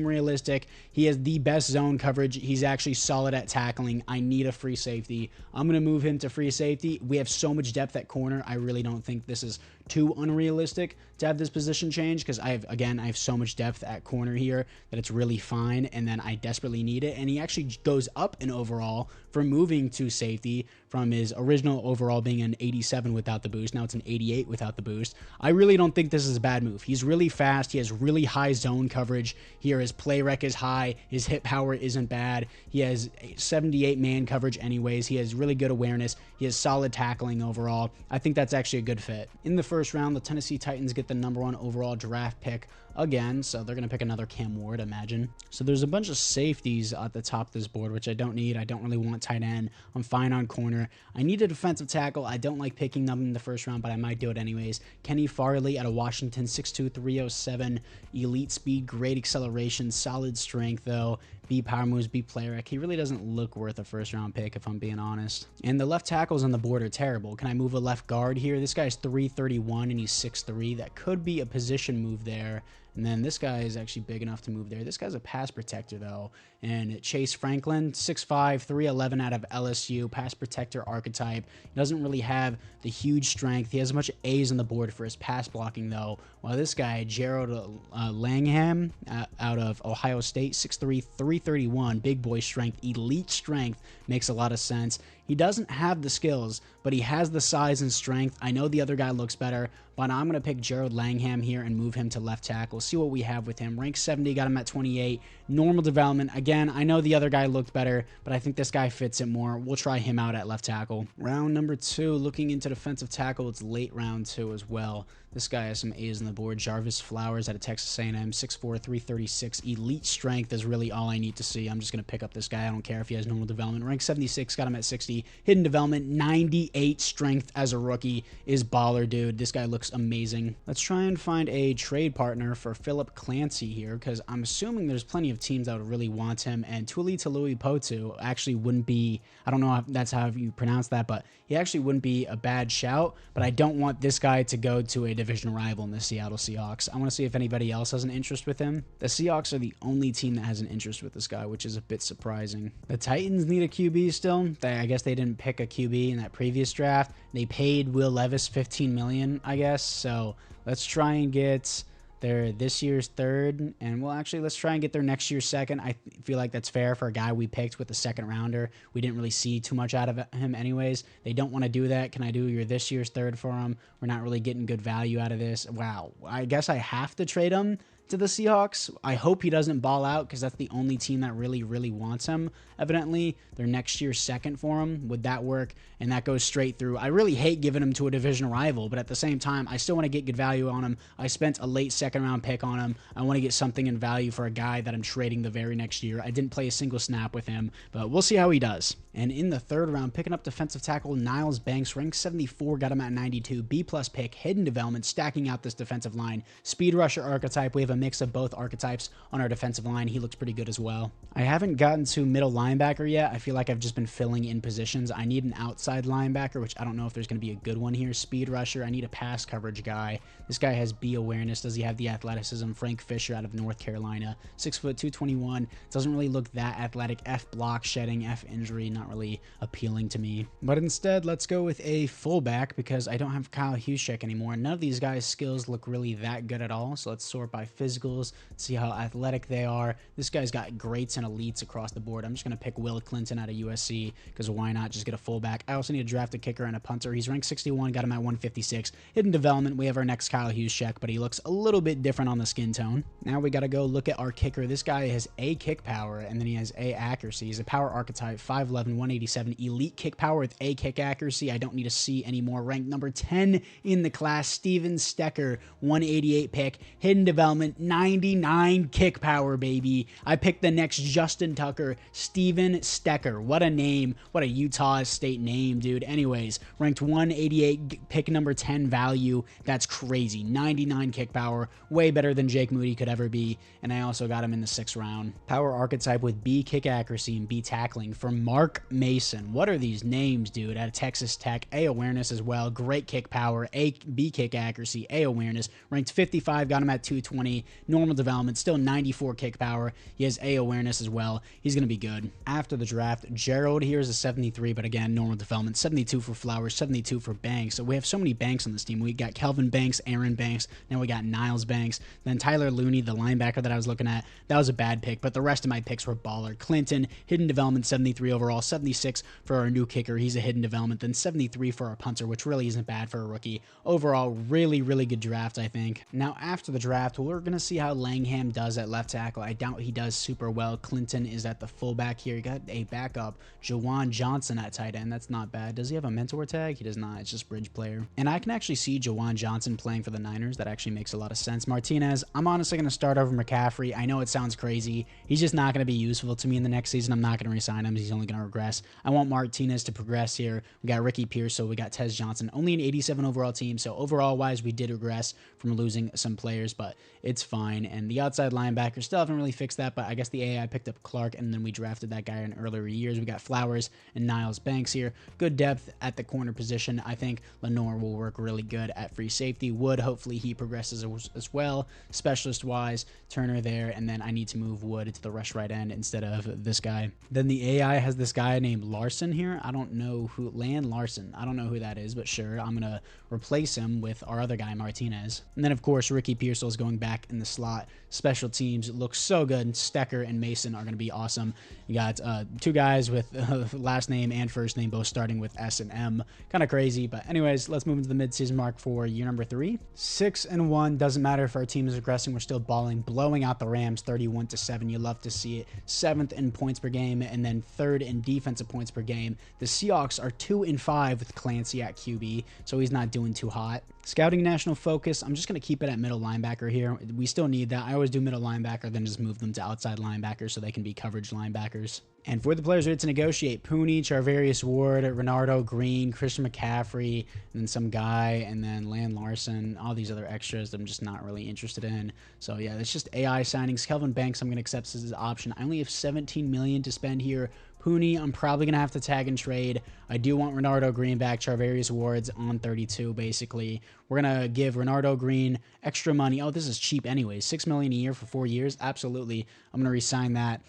realistic. He has the best zone coverage. He's actually solid at tackling. I need a free safety. I'm going to move him to free safety. We have so much depth at corner. I really don't think this is too unrealistic to have this position change, because I have so much depth at corner here that it's really fine, and then I desperately need it. And he actually goes up in overall from moving to safety from his original overall being an 87 without the boost. Now it's an 88 without the boost. I really don't think this is a bad move. He's really fast. He has really high zone coverage here. His play rec is high. His hit power isn't bad. He has 78 man coverage anyways. He has really good awareness. He has solid tackling overall. I think that's actually a good fit. In the first round, the Tennessee Titans get the #1 overall draft pick again, so they're going to pick another Cam Ward, imagine. So there's a bunch of safeties at the top of this board, which I don't need. I don't really want tight end. I'm fine on corner. I need a defensive tackle. I don't like picking them in the first round, but I might do it anyways. Kenny Farley out of Washington, 6'2", 307, elite speed, great acceleration, solid strength though. B power moves, B play rec. He really doesn't look worth a first round pick if I'm being honest. And the left tackles on the board are terrible. Can I move a left guard here? This guy's 331 and he's 6'3". That could be a position move there. And then this guy is actually big enough to move there. This guy's a pass protector though. And Chase Franklin, 6'5", 311 out of LSU, pass protector archetype. He doesn't really have the huge strength. He has a bunch of A's on the board for his pass blocking though. While this guy, Gerald Langham out of Ohio State, 6'3", 331, big boy strength, elite strength, makes a lot of sense. He doesn't have the skills, but he has the size and strength. I know the other guy looks better, but I'm going to pick Gerald Langham here and move him to left tackle. See what we have with him. Rank 70, got him at 28. Normal development. Again, I know the other guy looked better, but I think this guy fits it more. We'll try him out at left tackle. Round number 2, looking into defensive tackle. It's late round 2 as well. This guy has some A's on the board. Jarvis Flowers out of Texas A&M, 6'4", 336. Elite strength is really all I need to see. I'm just going to pick up this guy. I don't care if he has normal development. Rank 76, got him at 60. Hidden development, 98 strength as a rookie is baller, dude. This guy looks amazing. Let's try and find a trade partner for Philip Clancy here, because I'm assuming there's plenty of teams that would really want him, and Tuli Tuipulotu actually wouldn't be, I don't know if that's how you pronounce that, but he actually wouldn't be a bad shout, but I don't want this guy to go to a division rival in the Seattle Seahawks. I want to see if anybody else has an interest with him. The Seahawks are the only team that has an interest with this guy, which is a bit surprising. The Titans need a QB still. I guess they didn't pick a QB in that previous draft. They paid Will Levis $15 million, I guess, so let's try and get their this year's third, and well, actually, let's try and get their next year's second. I feel like that's fair for a guy we picked with the second rounder. We didn't really see too much out of him anyways. They don't want to do that. Can I do your this year's third for him? We're not really getting good value out of this. Wow, I guess I have to trade him to the Seahawks. I hope he doesn't ball out, because that's the only team that really wants him. Evidently, their next year's second for him. Would that work? And that goes straight through. I really hate giving him to a division rival, but at the same time, I still want to get good value on him. I spent a late second round pick on him. I want to get something in value for a guy that I'm trading the very next year. I didn't play a single snap with him, but we'll see how he does. And in the third round, picking up defensive tackle Niles Banks, rank 74, got him at 92. B+ pick, hidden development, stacking out this defensive line. Speed rusher archetype. We have a mix of both archetypes on our defensive line. He looks pretty good as well. I haven't gotten to middle linebacker yet. I feel like I've just been filling in positions. I need an outside linebacker, which I don't know if there's going to be a good one here. Speed rusher. I need a pass coverage guy. This guy has B awareness. Does he have the athleticism? Frank Fisher out of North Carolina, 6', 221. Doesn't really look that athletic. F block shedding, F injury, not really appealing to me. But instead, let's go with a fullback, because I don't have Kyle Juszczyk anymore. None of these guys' skills look really that good at all. So let's sort by physics, physicals, see how athletic they are. This guy's got greats and elites across the board. I'm just going to pick Will Clinton out of USC because why not just get a fullback. I also need to draft a kicker and a punter. He's ranked 61, got him at 156. Hidden development, we have our next Kyle Hughes check, but he looks a little bit different on the skin tone. Now we got to go look at our kicker. This guy has A kick power, and then he has A accuracy. He's a power archetype, 5'11", 187, elite kick power with A kick accuracy. I don't need to see anymore. Ranked number 10 in the class. Steven Stecker, 188 pick. Hidden development, 99 kick power, baby. I picked the next Justin Tucker, Steven Stecker. What a name. What a Utah State name, dude. Anyways, ranked 188, pick number 10 value. That's crazy. 99 kick power. Way better than Jake Moody could ever be. And I also got him in the 6th round. Power archetype with B kick accuracy and B tackling for Mark Mason. What are these names, dude? At Texas Tech. A awareness as well. Great kick power. B kick accuracy. A awareness. Ranked 55. Got him at 220. Normal development. Still 94 kick power. He has A awareness as well. He's going to be good. After the draft, Gerald here is a 73, but again, normal development. 72 for Flowers. 72 for Banks. So we have so many Banks on this team. We got Kelvin Banks, Aaron Banks. Now we got Niles Banks. Then Tyler Looney, the linebacker that I was looking at. That was a bad pick, but the rest of my picks were baller. Clinton, hidden development, 73 overall. 76 for our new kicker. He's a hidden development. Then 73 for our punter, which really isn't bad for a rookie. Overall, really, really good draft, I think. Now, after the draft, we're going to see how Langham does at left tackle. I doubt he does super well. Clinton is at the fullback here. He got a backup, Jawan Johnson at tight end. That's not bad. Does he have a mentor tag? He does not. It's just bridge player. And I can actually see Jawan Johnson playing for the Niners. That actually makes a lot of sense. Martinez, I'm honestly going to start over McCaffrey. I know it sounds crazy. He's just not going to be useful to me in the next season. I'm not going to resign him. He's only going to regress. I want Martinez to progress here. We got Ricky Pearsall. We got Tez Johnson. Only an 87 overall team. So overall wise, we did regress from losing some players, but it's fine. And the outside linebacker still haven't really fixed that, but I guess the AI picked up Clark, and then we drafted that guy in earlier years. We got Flowers and Niles Banks here. Good depth at the corner position. I think Lenore will work really good at free safety. Wood, hopefully he progresses as well. Specialist-wise, Turner there, and then I need to move Wood to the rush right end instead of this guy. Then the AI has this guy named Larson here. I don't know who, Land Larson. I don't know who that is, but sure, I'm going to replace him with our other guy, Martinez. And then, of course, Ricky Pearsall is going back in the slot. Special teams look so good. Stecker and Mason are going to be awesome. You got two guys with last name and first name both starting with S and M. Kind of crazy, but anyways, let's move into the midseason mark for year number 3. 6-1. Doesn't matter if our team is regressing. We're still balling, blowing out the Rams 31-7. You love to see it. 7th in points per game, and then 3rd in defensive points per game. The Seahawks are 2-5 with Clancy at QB, so he's not doing too hot. Scouting national focus, I'm just going to keep it at middle linebacker here. We still need that. I always do middle linebacker, then just move them to outside linebackers so they can be coverage linebackers. And for the players ready to negotiate, Pooney, Charvarius Ward, Renardo Green, Christian McCaffrey, and then some guy, and then Land Larson, all these other extras that I'm just not really interested in. So yeah, it's just AI signings. Kelvin Banks, I'm going to accept as an option. I only have $17 million to spend here. Pooney, I'm probably going to have to tag and trade. I do want Renardo Green back. Charvarius Ward's on 32, basically. We're going to give Renardo Green extra money. Oh, this is cheap anyways. $6 million a year for 4 years? Absolutely. I'm going to re-sign that.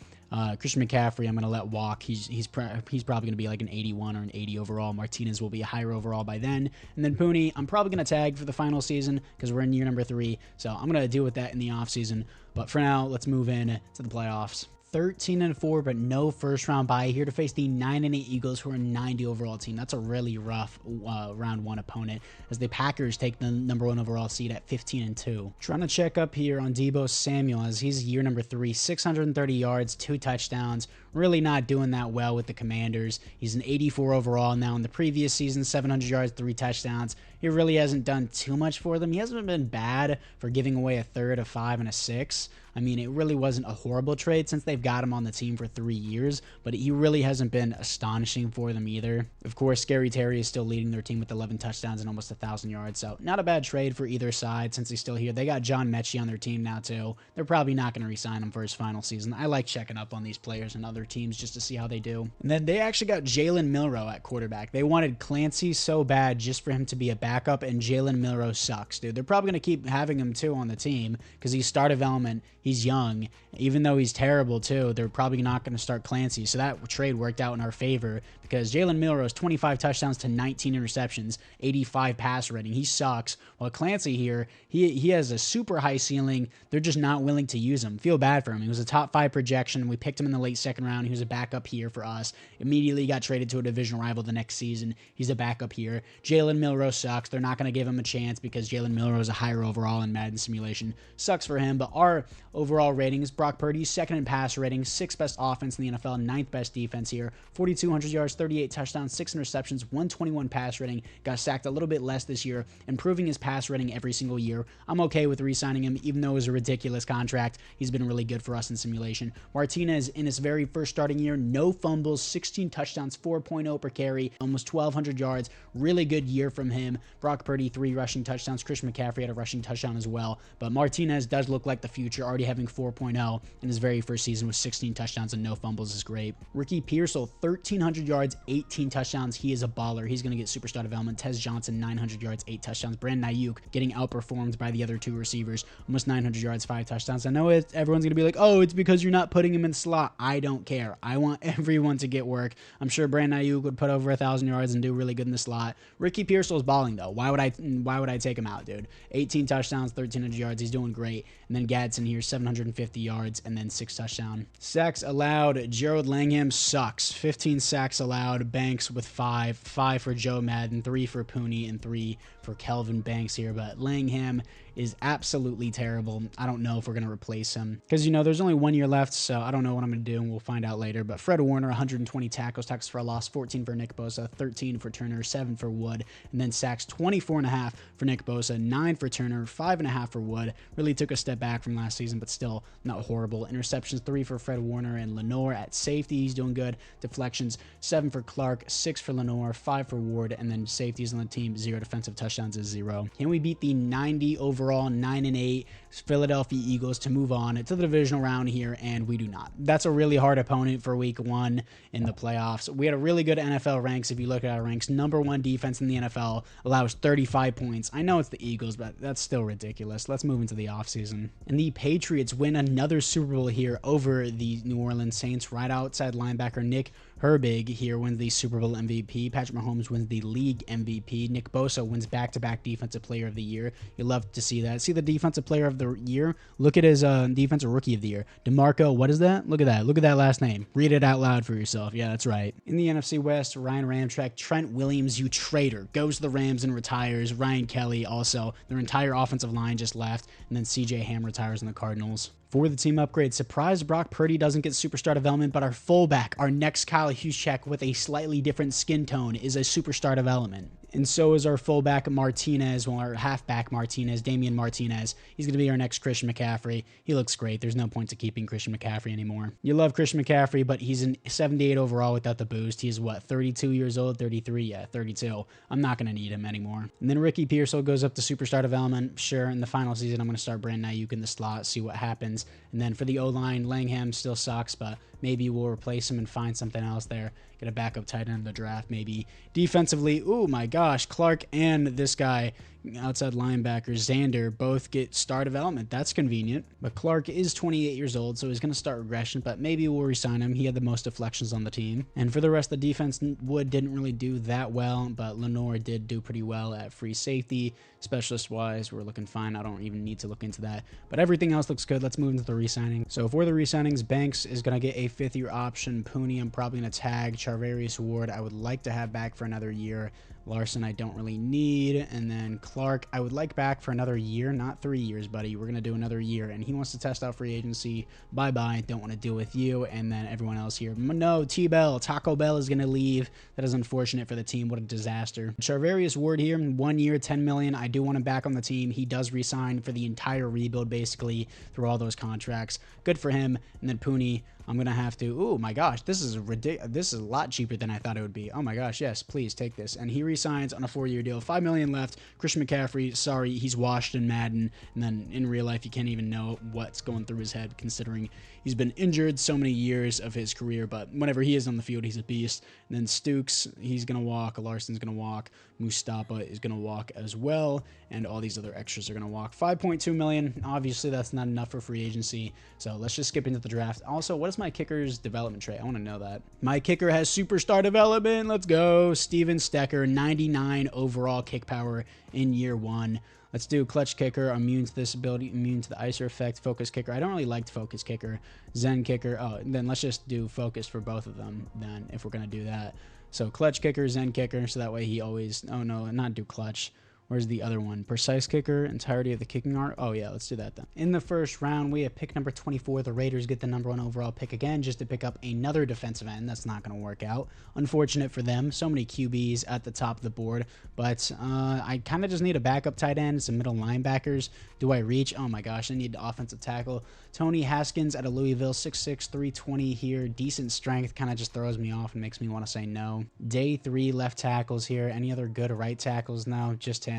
Christian McCaffrey, I'm going to let walk. He's probably going to be like an 81 or an 80 overall. Martinez will be a higher overall by then. And then Pooney, I'm probably going to tag for the final season because we're in year number 3. So I'm going to deal with that in the offseason. But for now, let's move in to the playoffs. 13-4, but no first round bye here to face the 9-8 Eagles, who are a 90 overall team. That's a really rough round 1 opponent, as the Packers take the number 1 overall seed at 15-2. Trying to check up here on Deebo Samuel, as he's year number 3, 630 yards, 2 touchdowns. Really not doing that well with the Commanders. He's an 84 overall now. In the previous season, 700 yards, 3 touchdowns. He really hasn't done too much for them. He hasn't been bad for giving away a 3rd, a 5, and a 6. I mean, it really wasn't a horrible trade since they've got him on the team for 3 years, but he really hasn't been astonishing for them either. Of course, Scary Terry is still leading their team with 11 touchdowns and almost 1,000 yards, so not a bad trade for either side since he's still here. They got John Mechie on their team now, too. They're probably not going to re-sign him for his final season. I like checking up on these players and other other teams just to see how they do. And then they actually got Jalen Milroe at quarterback. They wanted Clancy so bad just for him to be a backup, and Jalen Milroe sucks, dude. They're probably going to keep having him too on the team because he's star development. He's young. Even though he's terrible too, they're probably not going to start Clancy. So that trade worked out in our favor because Jalen Milroe's 25 touchdowns to 19 interceptions, 85 pass rating. He sucks. While Clancy here, he has a super high ceiling. They're just not willing to use him. Feel bad for him. He was a top 5 projection. We picked him in the late second round. He was a backup here for us. Immediately got traded to a divisional rival the next season. He's a backup here. Jalen Milroe sucks. They're not going to give him a chance because Jalen Milroe is a higher overall in Madden simulation. Sucks for him, but our overall ratings, Brock Purdy, second in pass rating, 6th best offense in the NFL, 9th best defense here, 4,200 yards, 38 touchdowns, 6 interceptions, 121 pass rating, got sacked a little bit less this year, improving his pass rating every single year. I'm okay with re-signing him, even though it was a ridiculous contract. He's been really good for us in simulation. Martinez, in his very first starting year, no fumbles, 16 touchdowns, 4.0 per carry, almost 1,200 yards. Really good year from him. Brock Purdy, 3 rushing touchdowns. Christian McCaffrey had a rushing touchdown as well. But Martinez does look like the future, already having 4.0 in his very first season with 16 touchdowns and no fumbles is great. Ricky Pearsall, 1,300 yards, 18 touchdowns. He is a baller. He's going to get superstar development. Tez Johnson, 900 yards, 8 touchdowns. Brandon Ayuk getting outperformed by the other 2 receivers, almost 900 yards, 5 touchdowns. I know everyone's going to be like, oh, it's because you're not putting him in the slot. I don't care. I want everyone to get work. I'm sure Brandon Ayuk would put over 1,000 yards and do really good in the slot. Ricky Pearsall is balling though. Why would I take him out, dude? 18 touchdowns, 1,300 yards. He's doing great. And then Gadsden here, 750 yards and then 6 touchdowns. Sacks allowed. Gerald Langham sucks. 15 sacks allowed. Banks with 5. 5 for Joe Madden, 3 for Pooney, and 3 for Kelvin Banks here. But Langham is absolutely terrible. I don't know if we're going to replace him because, you know, there's only 1 year left, so I don't know what I'm going to do, and we'll find out later. But Fred Warner, 120 tackles for a loss, 14 for Nick Bosa, 13 for Turner, 7 for Wood, and then sacks 24.5 for Nick Bosa, 9 for Turner, 5.5 for Wood. Really took a step back from last season, but still not horrible. Interceptions, 3 for Fred Warner and Lenore at safety. He's doing good. Deflections, 7 for Clark, 6 for Lenore, 5 for Ward, and then safeties on the team, 0 defensive touchdowns is 0. Can we beat the 90 overall 9-8 Philadelphia Eagles to move on to the divisional round here? And we do not. That's a really hard opponent for week 1 in the playoffs. We had a really good NFL ranks. If you look at our ranks, number 1 defense in the NFL allows 35 points. I know it's the Eagles, but that's still ridiculous. Let's move into the offseason. And the Patriots win another Super Bowl here over the New Orleans Saints. Right outside linebacker Nick Herbig here wins the Super Bowl MVP. Patrick Mahomes wins the league MVP. Nick Bosa wins back-to-back Defensive Player of the Year. You love to see that. See the Defensive Player of the Year? Look at his Defensive Rookie of the Year. DeMarco, what is that? Look at that. Look at that last name. Read it out loud for yourself. Yeah, that's right. In the NFC West, Ryan Ramczyk, Trent Williams, you traitor, goes to the Rams and retires. Ryan Kelly also. Their entire offensive line just left. And then CJ Ham retires in the Cardinals. For the team upgrade, surprise Brock Purdy doesn't get superstar development, but our fullback, our next Kyle Juszczyk with a slightly different skin tone, is a superstar development. And so is our fullback Martinez, well, our halfback Martinez, Damian Martinez. He's going to be our next Christian McCaffrey. He looks great. There's no point to keeping Christian McCaffrey anymore. You love Christian McCaffrey, but he's an 78 overall without the boost. He's what, 32 years old? 33? Yeah, 32. I'm not going to need him anymore. And then Ricky Pearsall goes up to superstar development. Sure, in the final season, I'm going to start Brandon Ayuk in the slot, see what happens. And then for the O-line, Langham still sucks, but maybe we'll replace him and find something else there. Get a backup tight end in the draft, maybe. Defensively, oh my gosh, Clark and this guy, outside linebacker, Xander, both get star development. That's convenient. But Clark is 28 years old, so he's going to start regression, but maybe we'll resign him. He had the most deflections on the team. And for the rest of the defense, Wood didn't really do that well, but Lenore did do pretty well at free safety. Specialist-wise, we're looking fine. I don't even need to look into that. But everything else looks good. Let's move into the re-signing. So for the re-signings, Banks is going to get a 5th-year option. Pooney, I'm probably going to tag. Charvarius Ward, I would like to have back for another year. Larson, I don't really need. And then Clark, I would like back for another year, not 3 years, buddy. We're going to do another year. And he wants to test out free agency. Bye-bye. Don't want to deal with you. And then everyone else here. No, T-Bell. Taco Bell is going to leave. That is unfortunate for the team. What a disaster. Charvarius Ward here, 1 year, $10 million. I do want him back on the team. He does resign for the entire rebuild, basically, through all those contracts. Good for him. And then Pooney, I'm going to have to... Oh, my gosh. This is ridiculous. This is a lot cheaper than I thought it would be. Oh, my gosh. Yes, please take this. And he re-signs on a 4-year deal. $5 million left. Christian McCaffrey, sorry, he's washed in Madden, and then in real life, you can't even know what's going through his head, considering he's been injured so many years of his career, but whenever he is on the field, he's a beast. And then Stukes, he's going to walk. Larson's going to walk. Mustafa is going to walk as well, and all these other extras are going to walk. $5.2 million. Obviously, that's not enough for free agency, so let's just skip into the draft. Also, what is my kicker's development trait? I want to know that. My kicker has superstar development. Let's go. Steven Stecker, 99 overall kick power in year 1. Let's do clutch kicker, immune to this ability, immune to the icer effect, focus kicker. I don't really like focus kicker, zen kicker. Oh, then let's just do focus for both of them then, if we're going to do that. So clutch kicker, zen kicker, so that way he always, oh no, not do clutch. Where's the other one? Precise kicker, entirety of the kicking art. Oh yeah, let's do that then. In the first round, we have pick number 24. The Raiders get the number 1 overall pick again, just to pick up another defensive end. That's not going to work out. Unfortunate for them. So many QBs at the top of the board, but I kind of just need a backup tight end, some middle linebackers. Do I reach? Oh my gosh, I need offensive tackle. Tony Haskins out of Louisville, 6'6", 320 here. Decent strength, kind of just throws me off and makes me want to say no. Day 3 left tackles here. Any other good right tackles? No, just him.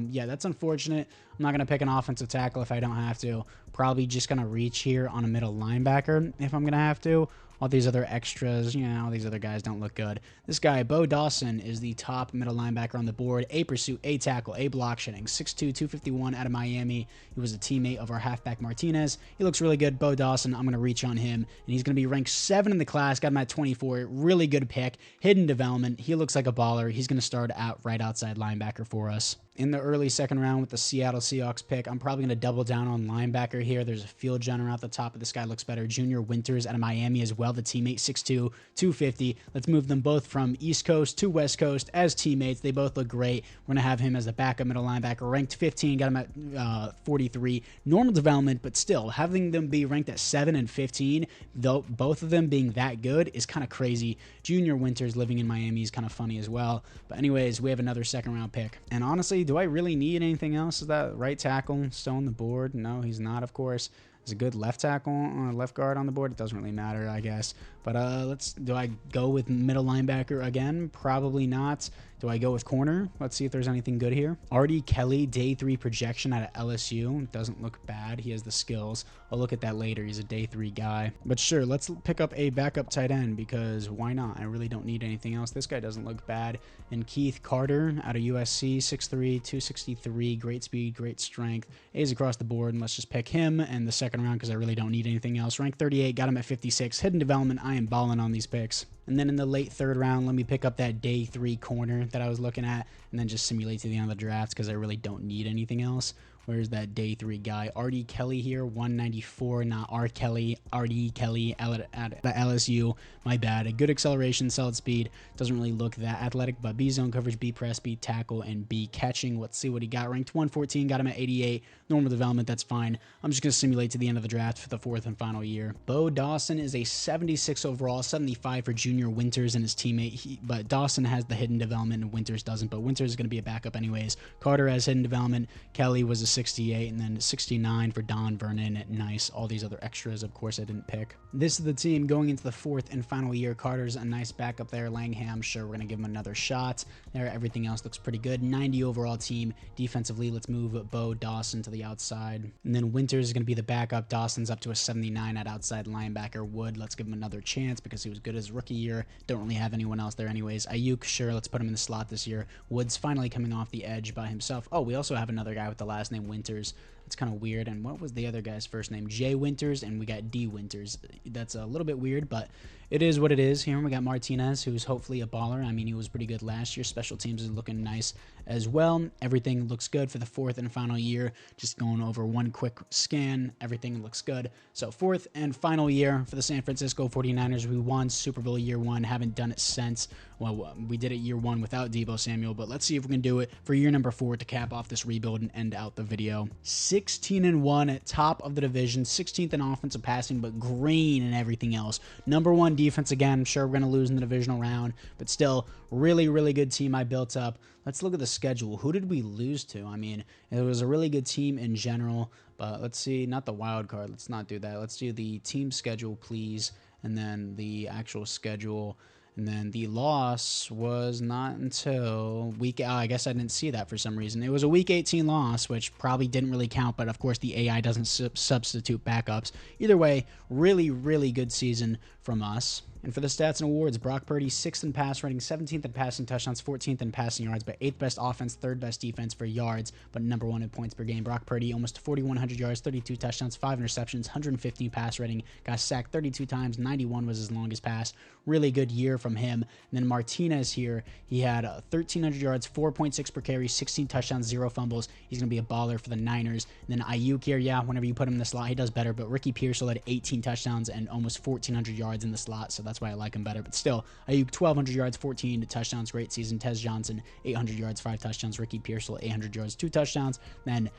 Yeah, that's unfortunate. I'm not going to pick an offensive tackle if I don't have to. Probably just going to reach here on a middle linebacker if I'm going to have to. All these other extras, you know, all these other guys don't look good. This guy, Bo Dawson, is the top middle linebacker on the board. A pursuit, A tackle, A block shedding. 6'2", 251 out of Miami. He was a teammate of our halfback Martinez. He looks really good. Bo Dawson, I'm going to reach on him. And he's going to be ranked 7 in the class. Got him at 24. Really good pick. Hidden development. He looks like a baller. He's going to start out right outside linebacker for us. In the early second round with the Seattle Seahawks pick, I'm probably going to double down on linebacker here. There's a field general at the top, but this guy looks better. Junior Winters out of Miami as well, the teammate, 6'2", 250. Let's move them both from East Coast to West Coast as teammates. They both look great. We're going to have him as the backup middle linebacker, ranked 15, got him at 43. Normal development, but still, having them be ranked at 7 and 15, though both of them being that good, is kind of crazy. Junior Winters living in Miami is kind of funny as well. But anyways, we have another second round pick. And honestly, do I really need anything else? Is that right tackle still on the board? No, he's not, of course. Is a good left tackle, left guard on the board? It doesn't really matter, I guess. But do I go with middle linebacker again? Probably not. Do I go with corner? Let's see if there's anything good here. Artie Kelly, day 3 projection out of LSU. Doesn't look bad. He has the skills. I'll look at that later. He's a day 3 guy. But sure, let's pick up a backup tight end because why not? I really don't need anything else. This guy doesn't look bad. And Keith Carter out of USC, 6'3", 263. Great speed, great strength. A's across the board, and let's just pick him in the second round because I really don't need anything else. Rank 38, got him at 56. Hidden development, I am balling on these picks. And then in the late third round, let me pick up that day 3 corner that I was looking at and then just simulate to the end of the draft because I really don't need anything else. Where's that day 3 guy? Artie Kelly here, 194, not R. Kelly, Artie Kelly at LSU. My bad. A good acceleration, solid speed. Doesn't really look that athletic, but B zone coverage, B press, B tackle, and B catching. Let's see what he got. Ranked 114, got him at 88. Normal development, that's fine. I'm just going to simulate to the end of the draft for the 4th and final year. Bo Dawson is a 76 overall, 75 for Junior Winters and his teammate. But Dawson has the hidden development and Winters doesn't, but Winters is going to be a backup anyways. Carter has hidden development. Kelly was a 68, and then 69 for Don Vernon. Nice. All these other extras, of course, I didn't pick. This is the team going into the 4th and final year. Carter's a nice backup there. Langham, sure, we're going to give him another shot. There, everything else looks pretty good. 90 overall team. Defensively, let's move Bo Dawson to the outside. And then Winters is going to be the backup. Dawson's up to a 79 at outside linebacker. Wood, let's give him another chance because he was good his rookie year. Don't really have anyone else there anyways. Ayuk, sure, let's put him in the slot this year. Wood's finally coming off the edge by himself. Oh, we also have another guy with the last name Winters. That's kind of weird. And what was the other guy's first name? Jay Winters, and we got D Winters. That's a little bit weird, but it is what it is. Here we got Martinez, who's hopefully a baller. I mean, he was pretty good last year. Special teams is looking nice as well. Everything looks good for the 4th and final year. Just going over one quick scan. Everything looks good. So 4th and final year for the San Francisco 49ers. We won Super Bowl year 1. Haven't done it since. Well, we did it year 1 without Deebo Samuel, but let's see if we can do it for year number 4 to cap off this rebuild and end out the video. 16-1 at top of the division, 16th in offensive passing, but green and everything else. Number 1 defense again. I'm sure we're going to lose in the divisional round, but still, really, really good team I built up. Let's look at the schedule. Who did we lose to? I mean, it was a really good team in general, but let's see, not the wild card. Let's not do that. Let's do the team schedule, please, and then the actual schedule. And then the loss was not until week... I guess I didn't see that for some reason. It was a week 18 loss, which probably didn't really count, but of course the AI doesn't substitute backups. Either way, really, really good season from us. And for the stats and awards, Brock Purdy, 6th in pass rating, 17th in passing touchdowns, 14th in passing yards, but 8th best offense, 3rd best defense for yards, but number 1 in points per game. Brock Purdy, almost 4,100 yards, 32 touchdowns, 5 interceptions, 115 pass rating, got sacked 32 times, 91 was his longest pass. Really good year from him. And then Martinez here, he had 1,300 yards, 4.6 per carry, 16 touchdowns, 0 fumbles. He's going to be a baller for the Niners. And then Ayuk here, yeah, whenever you put him in the slot, he does better, but Ricky Pearsall had 18 touchdowns and almost 1,400 yards in the slot, so that's why I like him better. But still, Ayuk 1,200 yards, 14 touchdowns, great season. Tez Johnson 800 yards, 5 touchdowns. Ricky Pearsall 800 yards, 2 touchdowns. Then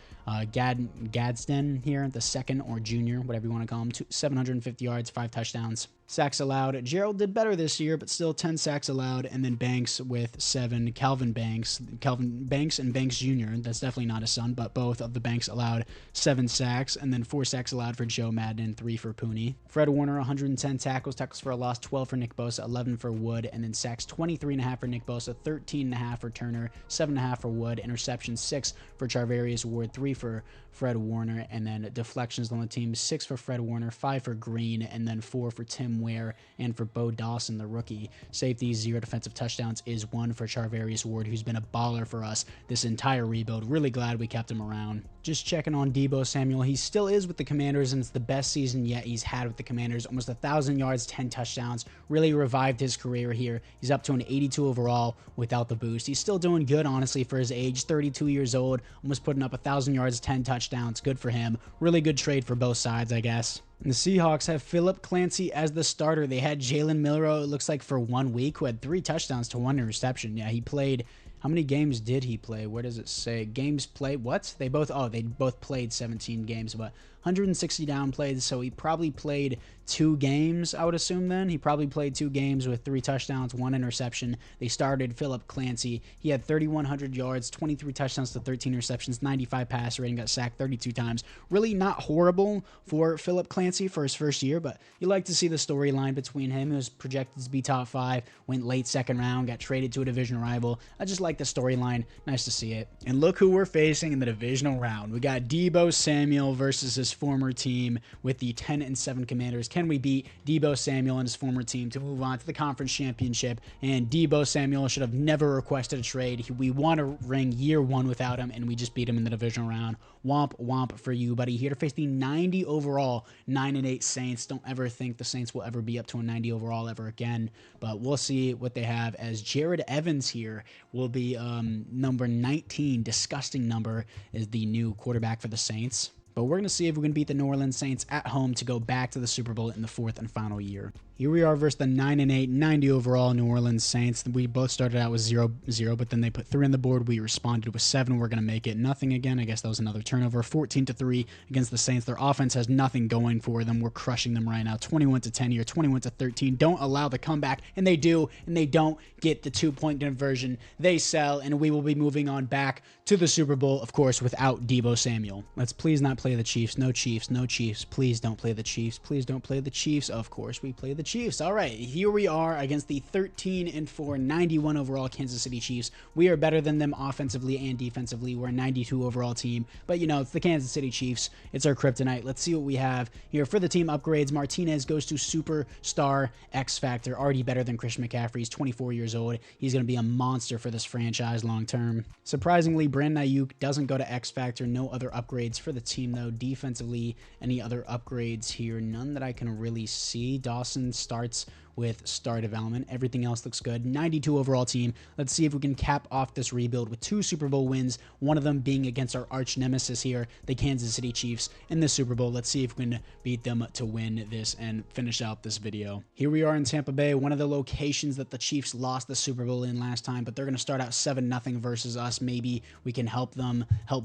Gadsden here, the second or junior, whatever you want to call him, 750 yards, 5 touchdowns. Sacks allowed. Gerald did better this year, but still 10 sacks allowed. And then Banks with 7. Calvin Banks and Banks Jr. That's definitely not his son, but both of the Banks allowed 7 sacks. And then 4 sacks allowed for Joe Madden, 3 for Pooney. Fred Warner, 110 tackles for a loss, 12 for Nick Bosa, 11 for Wood. And then sacks, 23.5 for Nick Bosa, 13.5 for Turner, 7.5 for Wood. Interceptions, 6 for Charvarius Ward, 3 for Fred Warner. And then deflections on the team, 6 for Fred Warner, 5 for Green, and then 4 for Tim Ware and for Bo Dawson, the rookie. Safeties, 0 defensive touchdowns is 1 for Charvarius Ward, who's been a baller for us this entire rebuild. Really glad we kept him around. Just checking on Deebo Samuel. He still is with the Commanders, and it's the best season yet he's had with the Commanders. Almost 1,000 yards, 10 touchdowns. Really revived his career here. He's up to an 82 overall without the boost. He's still doing good, honestly, for his age. 32 years old, almost putting up 1,000 yards, 10 touchdowns. Good for him. Really good trade for both sides, I guess. And the Seahawks have Philip Clancy as the starter. They had Jalen Milroe, it looks like, for 1 week, who had 3 touchdowns to 1 interception. Yeah, he played... How many games did he play? Where does it say? Games played? What? They both played 17 games, but 160 down plays, so he probably played 2 games, I would assume then. He probably played 2 games with 3 touchdowns, 1 interception. They started Philip Clancy. He had 3,100 yards, 23 touchdowns to 13 interceptions, 95 pass rating, got sacked 32 times. Really not horrible for Philip Clancy for his first year, but you like to see the storyline between him. He was projected to be top 5, went late 2nd round, got traded to a division rival. I just like the storyline. Nice to see it. And look who we're facing in the divisional round. We got Deebo Samuel versus his former team with the 10-7 Commanders. Can we beat Deebo Samuel and his former team to move on to the conference championship? And Deebo Samuel should have never requested a trade. We won a ring year 1 without him, and we just beat him in the divisional round. Womp womp for you, buddy. Here to face the 90 overall 9-8 Saints. Don't ever think the Saints will ever be up to a 90 overall ever again, but we'll see what they have, as Jared Evans here will be number 19. Disgusting number, is the new quarterback for the Saints. But we're going to see if we can beat the New Orleans Saints at home to go back to the Super Bowl in the 4th and final year. Here we are versus the 9-8, 90 overall New Orleans Saints. We both started out with 0-0, but then they put 3 on the board. We responded with 7. We're going to make it nothing again. I guess that was another turnover. 14-3 against the Saints. Their offense has nothing going for them. We're crushing them right now. 21-10 here, 21-13. Don't allow the comeback, and they do, and they don't get the 2-point conversion. They sell, and we will be moving on back to the Super Bowl, of course, without Deebo Samuel. Let's please not play the Chiefs. No Chiefs. No Chiefs. Please don't play the Chiefs. Please don't play the Chiefs. Of course, we play the Chiefs. All right, here we are against the 13-4, 91 overall Kansas City Chiefs. We are better than them offensively and defensively. We're a 92 overall team, but you know, it's the Kansas City Chiefs. It's our kryptonite. Let's see what we have here for the team upgrades. Martinez goes to Superstar X Factor, already better than Christian McCaffrey. He's 24 years old. He's going to be a monster for this franchise long term. Surprisingly, Brandon Ayuk doesn't go to X Factor. No other upgrades for the team though. Defensively, any other upgrades here? None that I can really see. Dawson starts with star development. Everything else looks good. 92 overall team. Let's see if we can cap off this rebuild with 2 Super Bowl wins, one of them being against our arch nemesis here, the Kansas City Chiefs, in the Super Bowl. Let's see if we can beat them to win this and finish out this video. Here we are in Tampa Bay, one of the locations that the Chiefs lost the Super Bowl in last time, but they're going to start out 7-0 versus us. Maybe we can help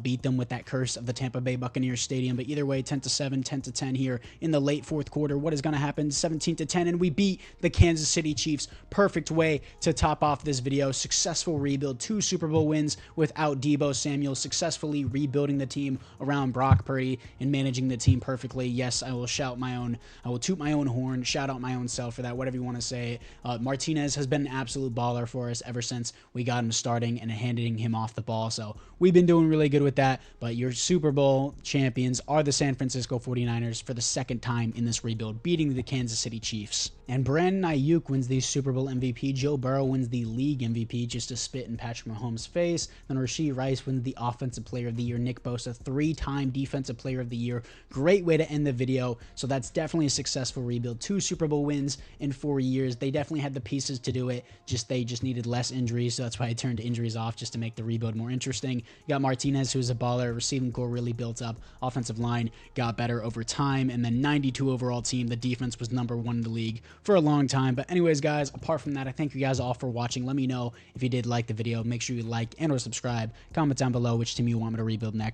beat them with that curse of the Tampa Bay Buccaneers Stadium, but either way, 10-7, 10-10 here in the late 4th quarter. What is going to happen? 17-10, and we beat the Kansas City Chiefs. Perfect way to top off this video. Successful rebuild, 2 Super Bowl wins without Deebo Samuel, successfully rebuilding the team around Brock Purdy and managing the team perfectly. Yes, I will toot my own horn, shout out my own self for that, whatever you want to say. Martinez has been an absolute baller for us ever since we got him starting and handing him off the ball. So we've been doing really good with that. But your Super Bowl champions are the San Francisco 49ers for the second time in this rebuild, beating the Kansas City Chiefs. And Brandon Ayuk wins the Super Bowl MVP. Joe Burrow wins the league MVP, just to spit in Patrick Mahomes' face. Then Rashee Rice wins the Offensive Player of the Year. Nick Bosa, 3-time Defensive Player of the Year. Great way to end the video. So that's definitely a successful rebuild. 2 Super Bowl wins in 4 years. They definitely had the pieces to do it. They just needed less injuries. So that's why I turned injuries off, just to make the rebuild more interesting. You got Martinez, who's a baller. Receiving core really built up. Offensive line got better over time. And then 92 overall team. The defense was #1 in the league for a long time. But anyways, guys, apart from that, I thank you guys all for watching. Let me know if you did like the video. Make sure you like and or subscribe. Comment down below which team you want me to rebuild next.